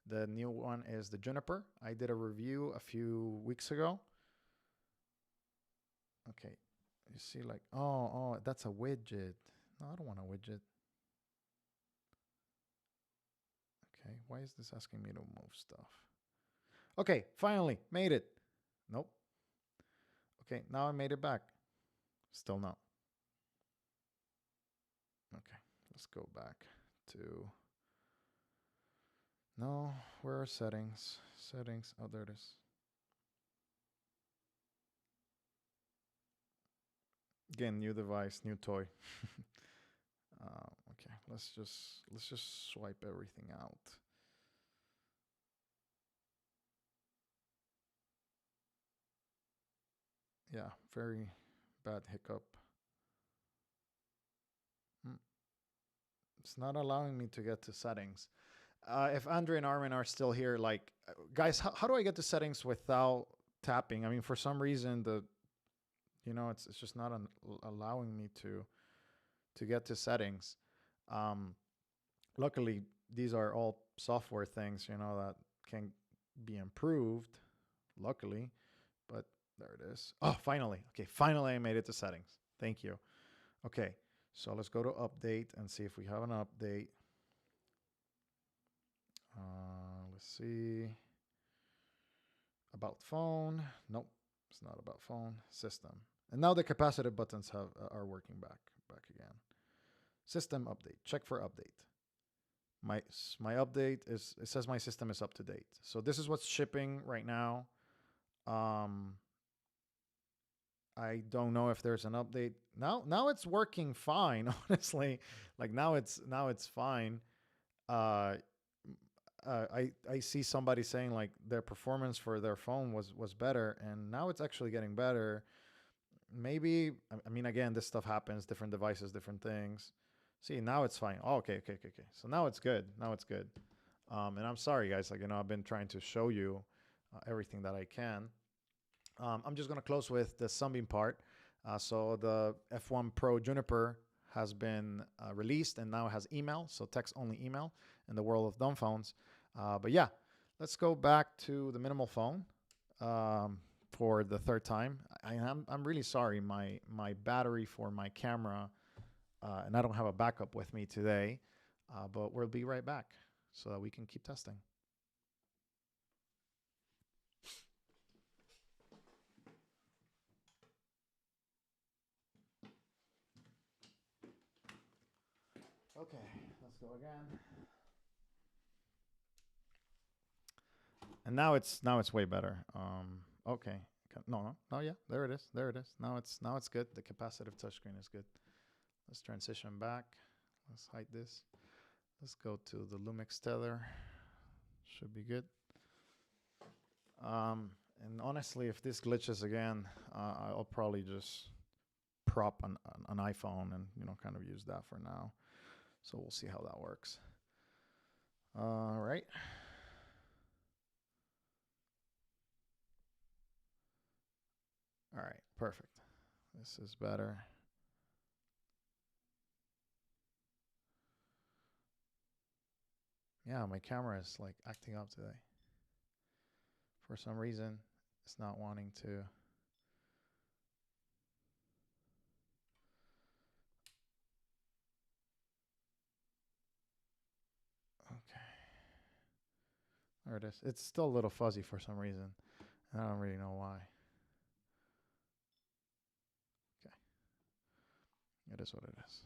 The new one is the Juniper. I did a review a few weeks ago. Okay, you see, like, oh, that's a widget. No, I don't want a widget. Okay, why is this asking me to move stuff? Okay, finally made it. Nope. Okay, now I made it back. Still no. Okay, let's go back to. No, where are settings? Settings. Oh, there it is. Again, new device, new toy. Okay, let's just swipe everything out. Yeah, very bad hiccup. It's not allowing me to get to settings. If Andre and Armin are still here, like, guys, how do I get to settings without tapping? I mean, for some reason, it's just not allowing me to get to settings. Luckily, these are all software things, that can be improved. Luckily, but there it is. Oh, finally. Okay, finally I made it to settings. Thank you. Okay, so let's go to update and see if we have an update. Let's see. About phone. Nope, it's not about phone. System. And now the capacitive buttons are working back again. System update. Check for update. My update is, it says my system is up to date. So this is what's shipping right now. I don't know if there's an update. Now it's working fine, honestly. Like now it's fine. I see somebody saying like their performance for their phone was better, and now it's actually getting better. Maybe, I mean, again, this stuff happens, different devices, different things. See, now it's fine. Oh, okay. So now it's good. And I'm sorry, guys. Like, I've been trying to show you everything that I can. I'm just going to close with the Sunbeam part. So the F1 Pro Juniper has been released and now has email, so text-only email in the world of dumb phones. But yeah, let's go back to the minimal phone for the third time. I'm really sorry. My battery for my camera, and I don't have a backup with me today, but we'll be right back so that we can keep testing. Okay, let's go again. And now it's way better. Okay. No. Yeah, there it is. Now it's good. The capacitive touchscreen is good. Let's transition back. Let's hide this. Let's go to the Lumix tether. Should be good. And honestly, if this glitches again, I'll probably just prop an iPhone and kind of use that for now. So we'll see how that works. All right. All right, perfect. This is better. Yeah, my camera is like acting up today. For some reason, it's not wanting to. There it is. It's still a little fuzzy for some reason. I don't really know why. Okay. It is what it is.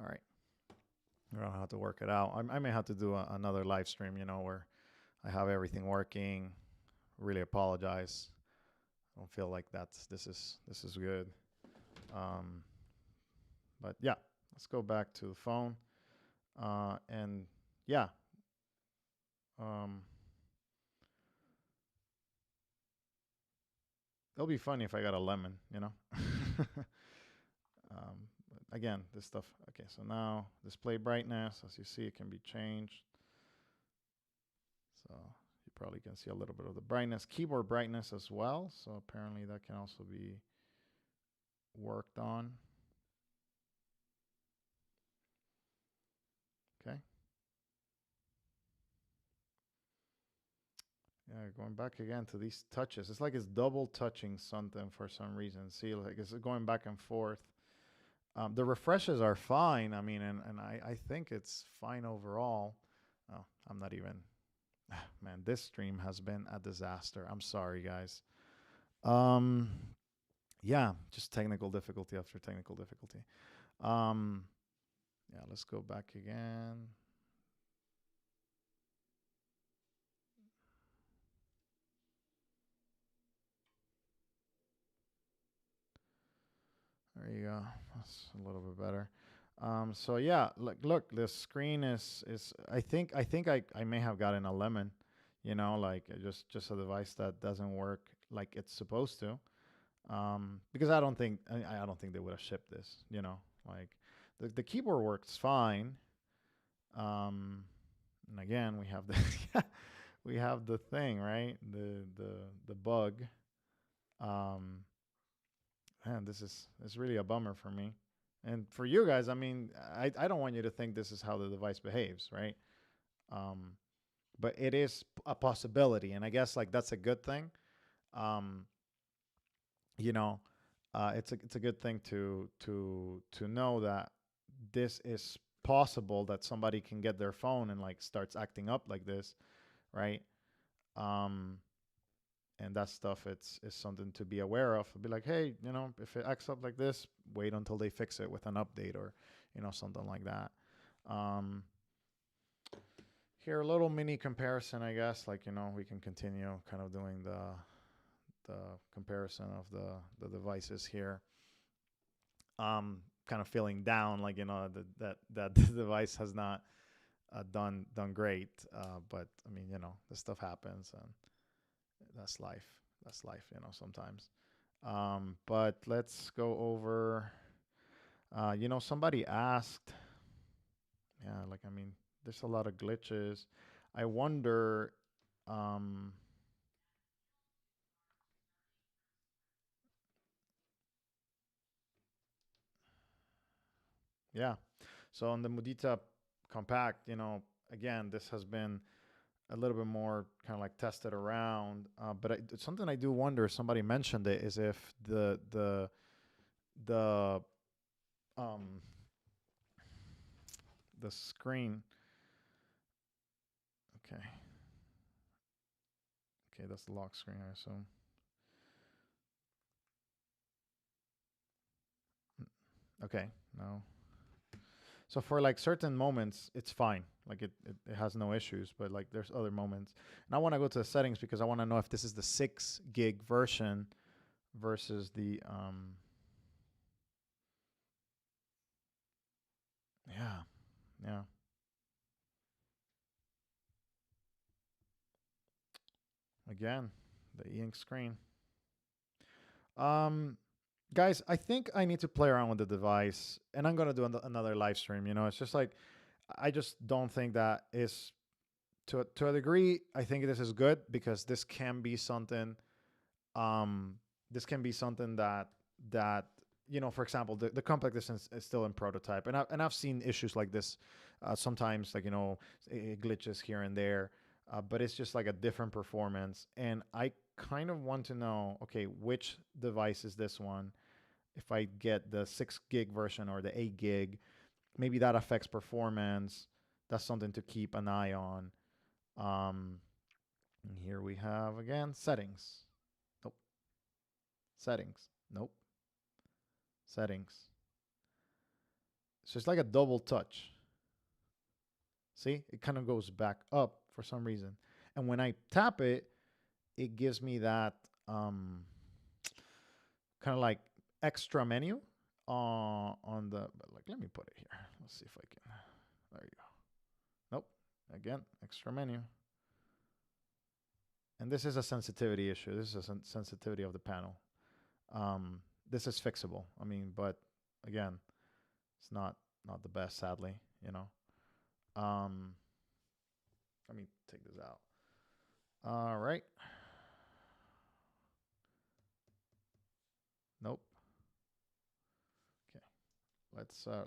All right. I don't have to work it out. I may have to do another live stream, where I have everything working. Really apologize. I don't feel like this is good. Um, but yeah, let's go back to the phone. And yeah, um, it'll be funny if I got a lemon. Again, this stuff. Okay, so now display brightness, as you see, it can be changed. So you probably can see a little bit of the brightness, keyboard brightness as well. So apparently that can also be worked on. Okay. Yeah, going back again to these touches. It's like it's double touching something for some reason. See, like it's going back and forth. The refreshes are fine. I mean, and I think it's fine overall. Oh, I'm not even. Man, this stream has been a disaster. I'm sorry, guys. Um, yeah, just technical difficulty after technical difficulty. Yeah, let's go back again. There you go. That's a little bit better. So yeah, look, the screen is. I may have gotten a lemon, like just a device that doesn't work like it's supposed to. Because I don't think they would have shipped this. Like the keyboard works fine. And again, we have the we have the thing, right? The bug. Um, Man, this is really a bummer for me. And for you guys, I mean, I don't want you to think this is how the device behaves, right? Um, but it is a possibility, and I guess like that's a good thing. Um, you know, it's a good thing to know that this is possible that somebody can get their phone and like starts acting up like this, right? Um, and that stuff it's is something to be aware of. Be like, hey, if it acts up like this, wait until they fix it with an update or something like that. um Here, a little mini comparison, I guess, like we can continue kind of doing the comparison of the devices here. Kind of feeling down, like that the device has not done great, but I mean, this stuff happens, and that's life. That's life, sometimes. But let's go over. Somebody asked. Yeah, like I mean, there's a lot of glitches. I wonder. Um, yeah. So on the Mudita Compact, again, this has been a little bit more kind of like tested around. But something I do wonder. Somebody mentioned it is if the um the screen. Okay. Okay, that's the lock screen, I assume. Okay, no. So for like certain moments, it's fine. Like it has no issues, but like there's other moments. And I want to go to the settings because I want to know if this is the 6 gig version versus the yeah. Yeah. Again, the e-ink screen. Um Guys, I think I need to play around with the device and I'm going to do another live stream, It's just like I just don't think that is to a degree. I think this is good because um this can be something that for example, the compact distance is still in prototype, and I've seen issues like this sometimes, like glitches here and there, but it's just like a different performance, and I kind of want to know, okay, which device is this one? If I get the 6 gig version or the 8 gig, maybe that affects performance. that's something to keep an eye on. And here we have again settings. Nope. Settings. Nope. Settings. So it's like a double touch. See, it kind of goes back up for some reason. And when I tap it, it gives me that kind of like extra menu on the, like, let me put it here. Let's see if I can. There you go. Nope. Again, extra menu. And this is a sensitivity issue. This is a sensitivity of the panel. This is fixable. I mean, but again, it's not the best, sadly, you know. Let me take this out. All right. Nope. Okay.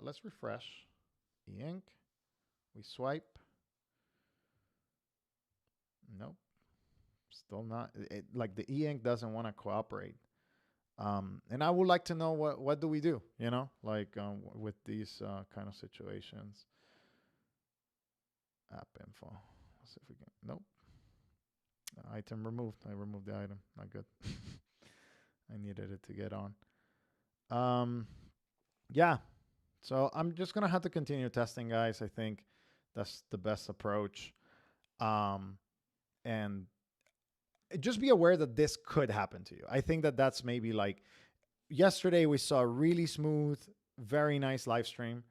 Let's refresh. E-ink. We swipe. Nope. Still not. Like the e-ink doesn't want to cooperate. And I would like to know what do we do, you know, like with these kind of situations. App info. Let's see if we can. Nope. Item removed. I removed the item. Not good. I needed it to get on. Yeah. So I'm just gonna have to continue testing, guys. I think that's the best approach. And just be aware that this could happen to you. I think that that's maybe like yesterday we saw a really smooth, very nice live stream,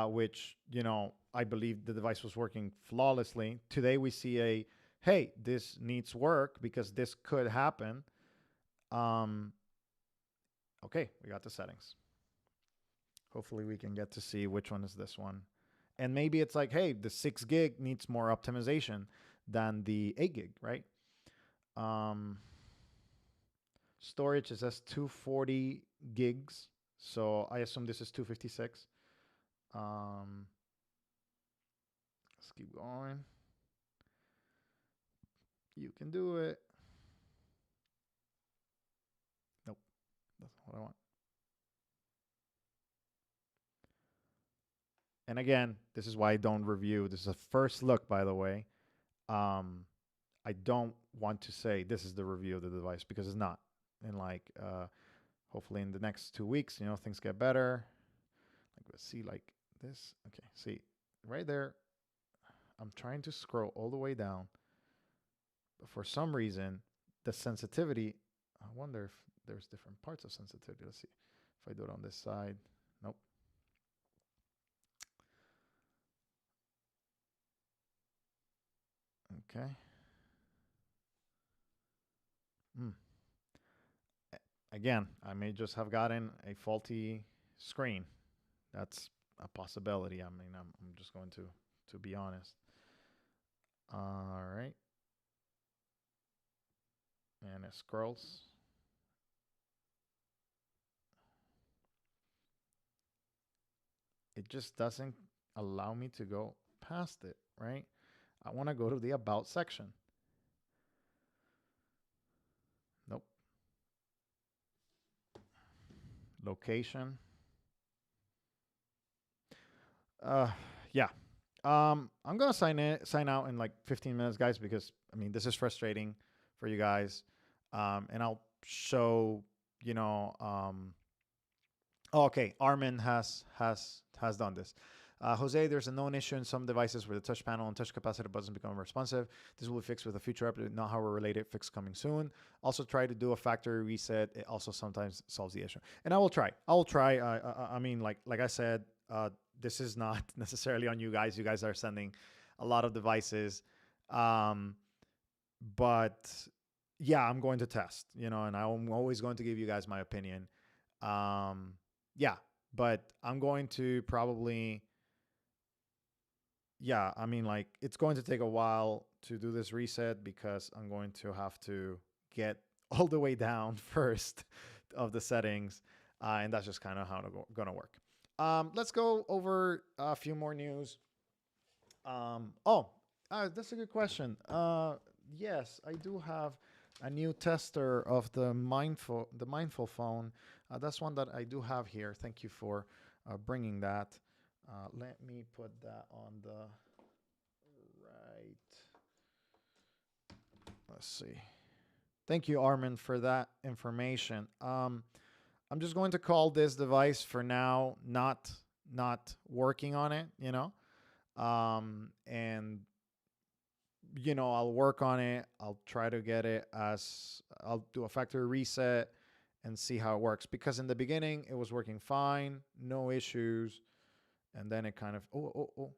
which, you know, I believe the device was working flawlessly. Today we see hey, this needs work because this could happen. Okay, we got the settings. Hopefully we can get to see which one is this one. And maybe it's like, hey, the 6 gig needs more optimization than the 8 gig, right? Storage is as 240 gigs. So I assume this is 256. Let's keep going. You can do it. Nope, that's not what I want. And again, this is why I don't review. This is a first look, by the way. I don't want to say this is the review of the device because it's not. And like, hopefully in the next 2 weeks, you know, things get better. Like, let's see, like this. Okay, see, right there. I'm trying to scroll all the way down. But for some reason, the sensitivity, I wonder if there's different parts of sensitivity. Let's see. If I do it on this side. Nope. Okay. Again, I may just have gotten a faulty screen. That's a possibility. I mean, I'm just going to be honest. All right. And it scrolls. It just doesn't allow me to go past it, right? I want to go to the about section. Nope. Location. Yeah. I'm gonna sign out in like 15 minutes, guys, because I mean this is frustrating for you guys. And I'll show, you know, oh, okay, Armin has done this. Jose, there's a known issue in some devices where the touch panel and touch capacitor buttons become responsive. This will be fixed with a future update, not hardware related, fix coming soon. Also try to do a factory reset. It also sometimes solves the issue. And I will try. I mean, like I said, this is not necessarily on you guys. You guys are sending a lot of devices. But yeah, I'm going to test, you know, and I'm always going to give you guys my opinion. Yeah, but I'm going to probably, yeah, I mean, like, it's going to take a while to do this reset because I'm going to have to get all the way down first of the settings. And that's just kind of how it's going to work. Let's go over a few more news. That's a good question. Yes, I do have a new tester of the mindful phone. That's one that I do have here. Thank you for bringing that. Let me put that on the Let's see. Thank you, Armin, for that information. I'm just going to call this device for now not working on it, and I'll work on it. I'll try to get it as I'll do a factory reset and see how it works. Because in the beginning it was working fine, no issues, and then it kind of oh.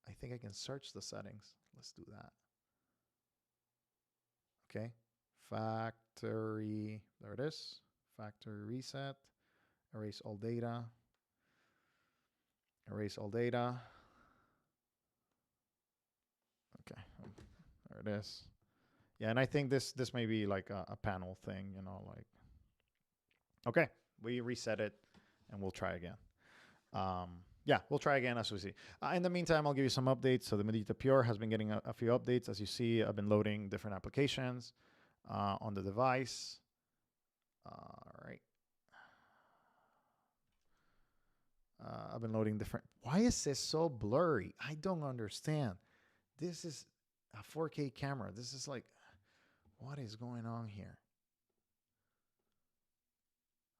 I think I can search the settings. Let's do that. Okay. Factory, there it is. Factory reset. Erase all data. Erase all data. Okay, there it is. Yeah, and I think this may be like a panel thing, like. Okay, we reset it, and we'll try again. Yeah, we'll try again as we see. In the meantime, I'll give you some updates. So the Medita Pure has been getting a few updates. As you see, I've been loading different applications on the device. All right. I've been loading different. Why is this so blurry? I don't understand. This is a 4K camera. This is like, what is going on here?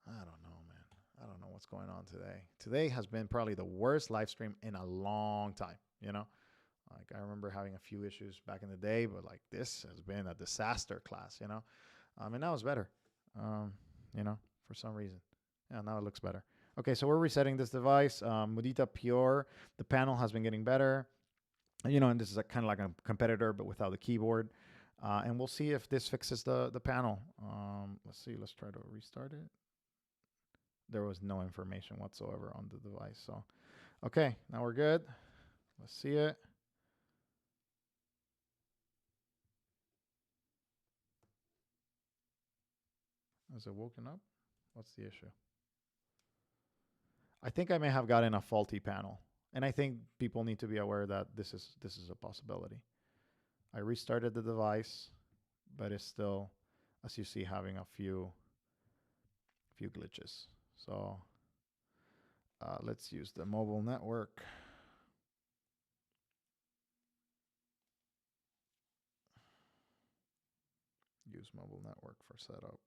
I don't know, man. I don't know what's going on today. Today has been probably the worst live stream in a long time, Like I remember having a few issues back in the day, but like this has been a disaster class, And now it's better, for some reason. Yeah, now it looks better. Okay, so we're resetting this device. Mudita Pure, the panel has been getting better. And this is kind of like a competitor, but without the keyboard. And we'll see if this fixes the panel. Let's see. Let's try to restart it. There was no information whatsoever on the device. So, okay, now we're good. Let's see it. Has it woken up? What's the issue? I think I may have gotten a faulty panel. And I think people need to be aware that this is a possibility. I restarted the device, but it's still, as you see, having a few glitches. So let's use the mobile network. Use mobile network for setup.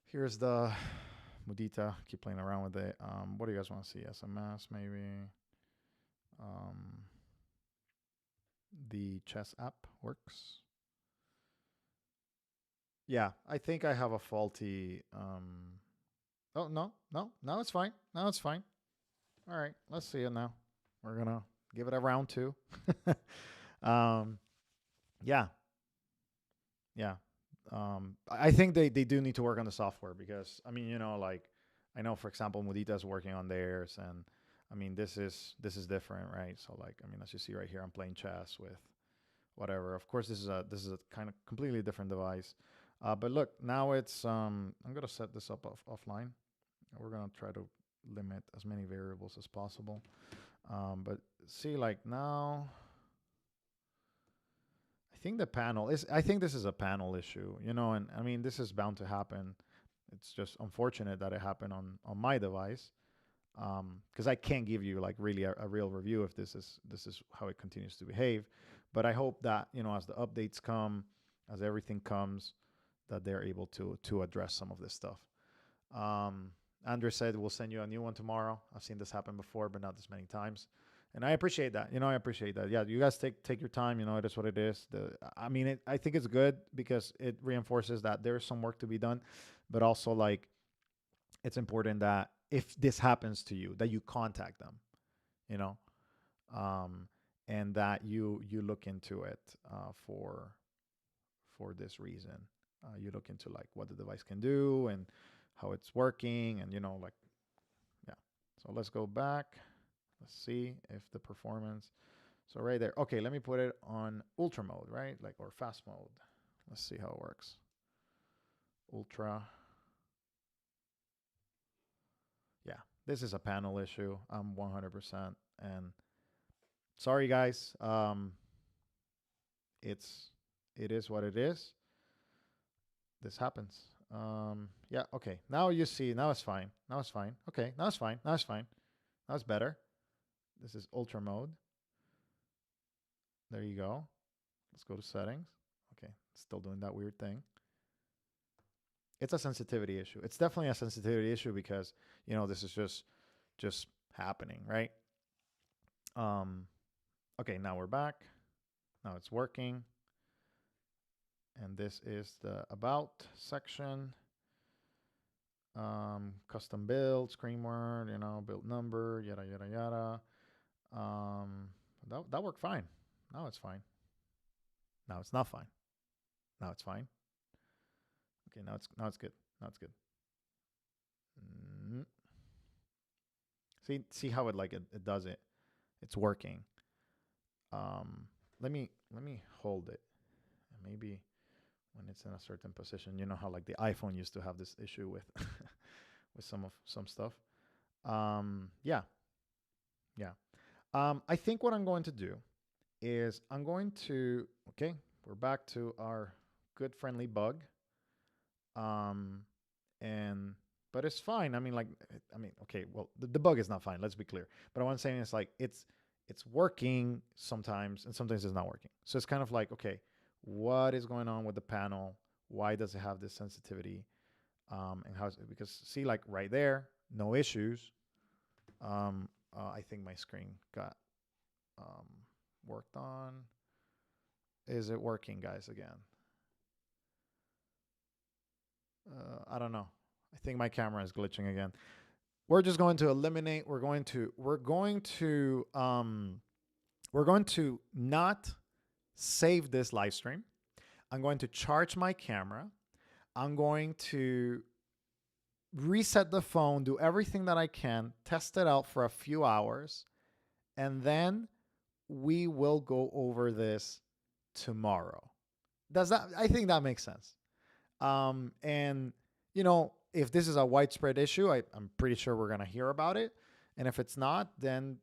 Here's the Mudita. Keep playing around with it. What do you guys want to see? SMS, maybe. The chess app works. Yeah, I think I have a faulty. Oh, no. Now it's fine. Now it's fine. All right, let's see it now. We're going to give it a round 2. Yeah. I think they do need to work on the software because, like, I know, for example, Mudita is working on theirs, and this is different, right? So, like, as you see right here, I'm playing chess with whatever. Of course, this is a kind of completely different device. But look, now it's I'm gonna set this up offline. We're gonna try to limit as many variables as possible. But see, like now, I think the panel is. I think this is a panel issue, and this is bound to happen. It's just unfortunate that it happened on my device, because I can't give you like really a real review if this is how it continues to behave. But I hope that as the updates come, as everything comes, that they're able to address some of this stuff. Andrew said we'll send you a new one tomorrow. I've seen this happen before, but not this many times. And I appreciate that. I appreciate that. Yeah, you guys take your time. It is what it is. I think it's good because it reinforces that there's some work to be done, but also like it's important that if this happens to you, that you contact them, and that you look into it for this reason. You look into like what the device can do and how it's working, and like, yeah. So let's go back. Let's see if the performance. So right there. Okay, let me put it on ultra mode, right? Like, or fast mode. Let's see how it works. Ultra. Yeah, this is a panel issue. I'm 100%. And sorry, guys. It is what it is. This happens. Yeah, okay. Now you see, now it's fine. Now it's fine. Okay, now it's fine. Now it's fine. Now it's better. This is ultra mode. There you go. Let's go to settings. Okay, still doing that weird thing. It's a sensitivity issue. It's definitely a sensitivity issue because, this is just happening, right? Okay, now we're back. Now it's working. And this is the about section. Custom build, screen word, build number, yada yada yada. That worked fine. Now it's fine. Now it's not fine. Now it's fine. Okay, now it's good. Now it's good. Mm. See how it does it. It's working. Let me hold it. Maybe when it's in a certain position, you know how like the iPhone used to have this issue with with some stuff. Yeah. I think what I'm going to do is okay, we're back to our good friendly bug. And but it's fine. Okay, well, the bug is not fine. Let's be clear. But what I'm saying is like it's working sometimes, and sometimes it's not working. So it's kind of like, okay, what is going on with the panel? Why does it have this sensitivity? And how is it? Because see, like right there, no issues. I think my screen got worked on. Is it working, guys? Again, I don't know. I think my camera is glitching again. We're just going to eliminate. We're going to not save this live stream. I'm going to charge my camera. I'm going to reset the phone, do everything that I can, test it out for a few hours, and then we will go over this tomorrow. I think that makes sense. And if this is a widespread issue, I'm pretty sure we're gonna hear about it. And if it's not, then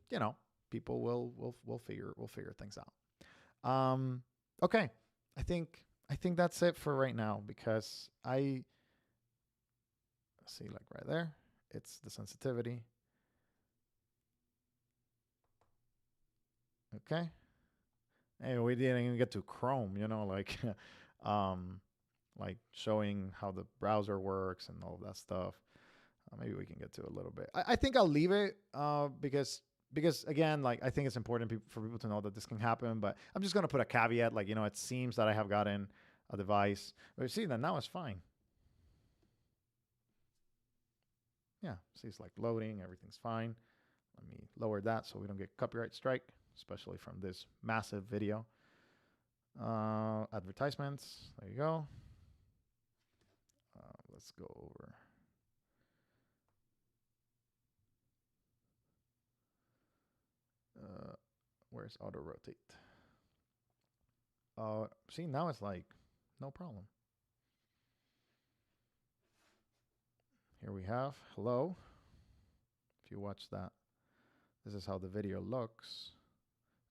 people will figure things out. Okay, I think that's it for right now, because I see, like right there, it's the sensitivity. Okay. Hey, we didn't even get to Chrome, like showing how the browser works and all of that stuff. Maybe we can get to a little bit. I think I'll leave it because again, like I think it's important for people to know that this can happen. But I'm just gonna put a caveat, like it seems that I have gotten a device. But you see that now it's fine. Yeah, see, it's like loading, everything's fine. Let me lower that so we don't get copyright strike, especially from this massive video. Advertisements, there you go. Let's go over. Where's auto rotate? See, now it's like no problem. Here we have hello. If you watch that, this is how the video looks.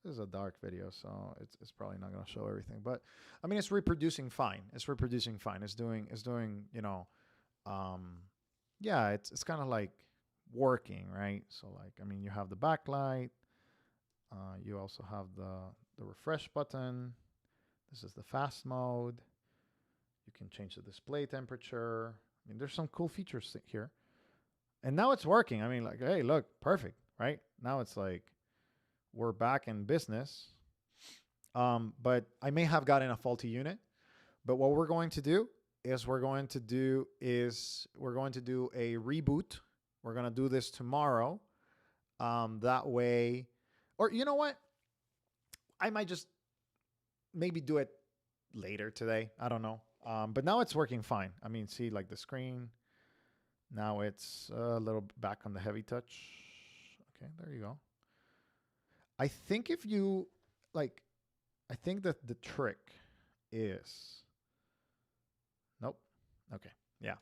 This is a dark video, so it's probably not going to show everything. But I mean, it's reproducing fine. It's doing yeah, it's kind of like working, right? So like, I mean, you have the backlight. You also have the refresh button. This is the fast mode. You can change the display temperature. I mean, there's some cool features here. And now it's working. I mean, like, hey, look, perfect, right? Now it's like we're back in business. But I may have gotten a faulty unit. But what we're going to do is we're going to do a reboot. We're going to do this tomorrow. That way, or you know what? I might just maybe do it later today. I don't know. But now it's working fine. I mean, see, like the screen. Now it's a little back on the heavy touch. Okay, there you go. I think if you like, I think that the trick is, nope. Okay, yeah.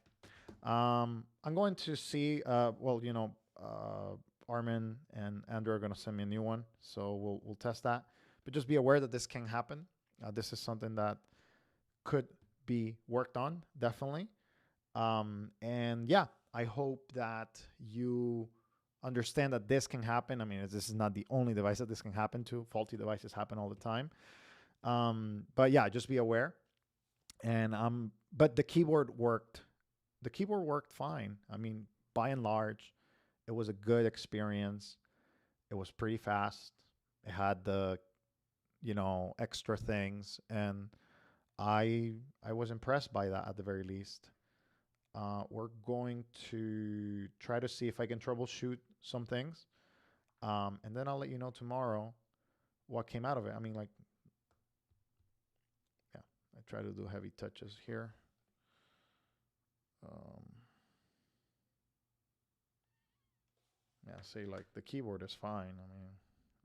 I'm going to see. Armin and Andrew are going to send me a new one, so we'll test that. But just be aware that this can happen. This is something that could be worked on, definitely. And yeah, I hope that you understand that this can happen. I mean, this is not the only device that this can happen to. Faulty devices happen all the time. But yeah, just be aware. And but the keyboard worked. The keyboard worked fine. I mean, by and large, it was a good experience. It was pretty fast. It had the extra things, and I was impressed by that at the very least. We're going to try to see if I can troubleshoot some things, and then I'll let you know tomorrow what came out of it. I mean, like, yeah, I try to do heavy touches here. Um, yeah, see, like the keyboard is fine. I mean,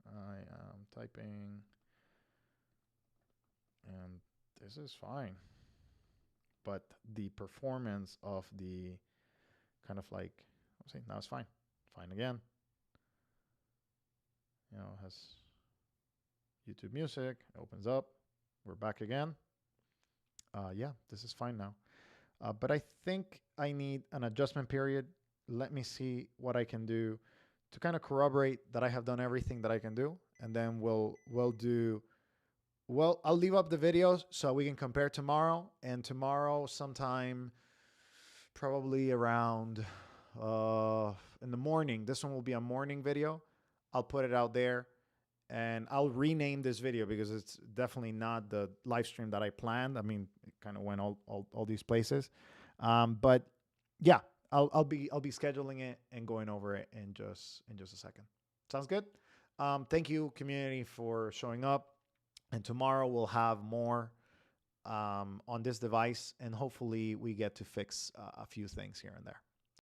I am typing, and this is fine. But the performance of the kind of like, see, now it's fine. Fine again. It has YouTube Music. It opens up. We're back again. Yeah, this is fine now. But I think I need an adjustment period. Let me see what I can do to kind of corroborate that I have done everything that I can do, and then we'll do. Well, I'll leave up the videos so we can compare tomorrow, and tomorrow sometime, probably around in the morning. This one will be a morning video. I'll put it out there, and I'll rename this video because it's definitely not the live stream that I planned. I mean, it kind of went all these places, but yeah, I'll be scheduling it and going over it in just a second. Sounds good. Thank you, community, for showing up, and tomorrow we'll have more on this device, and hopefully we get to fix a few things here and there.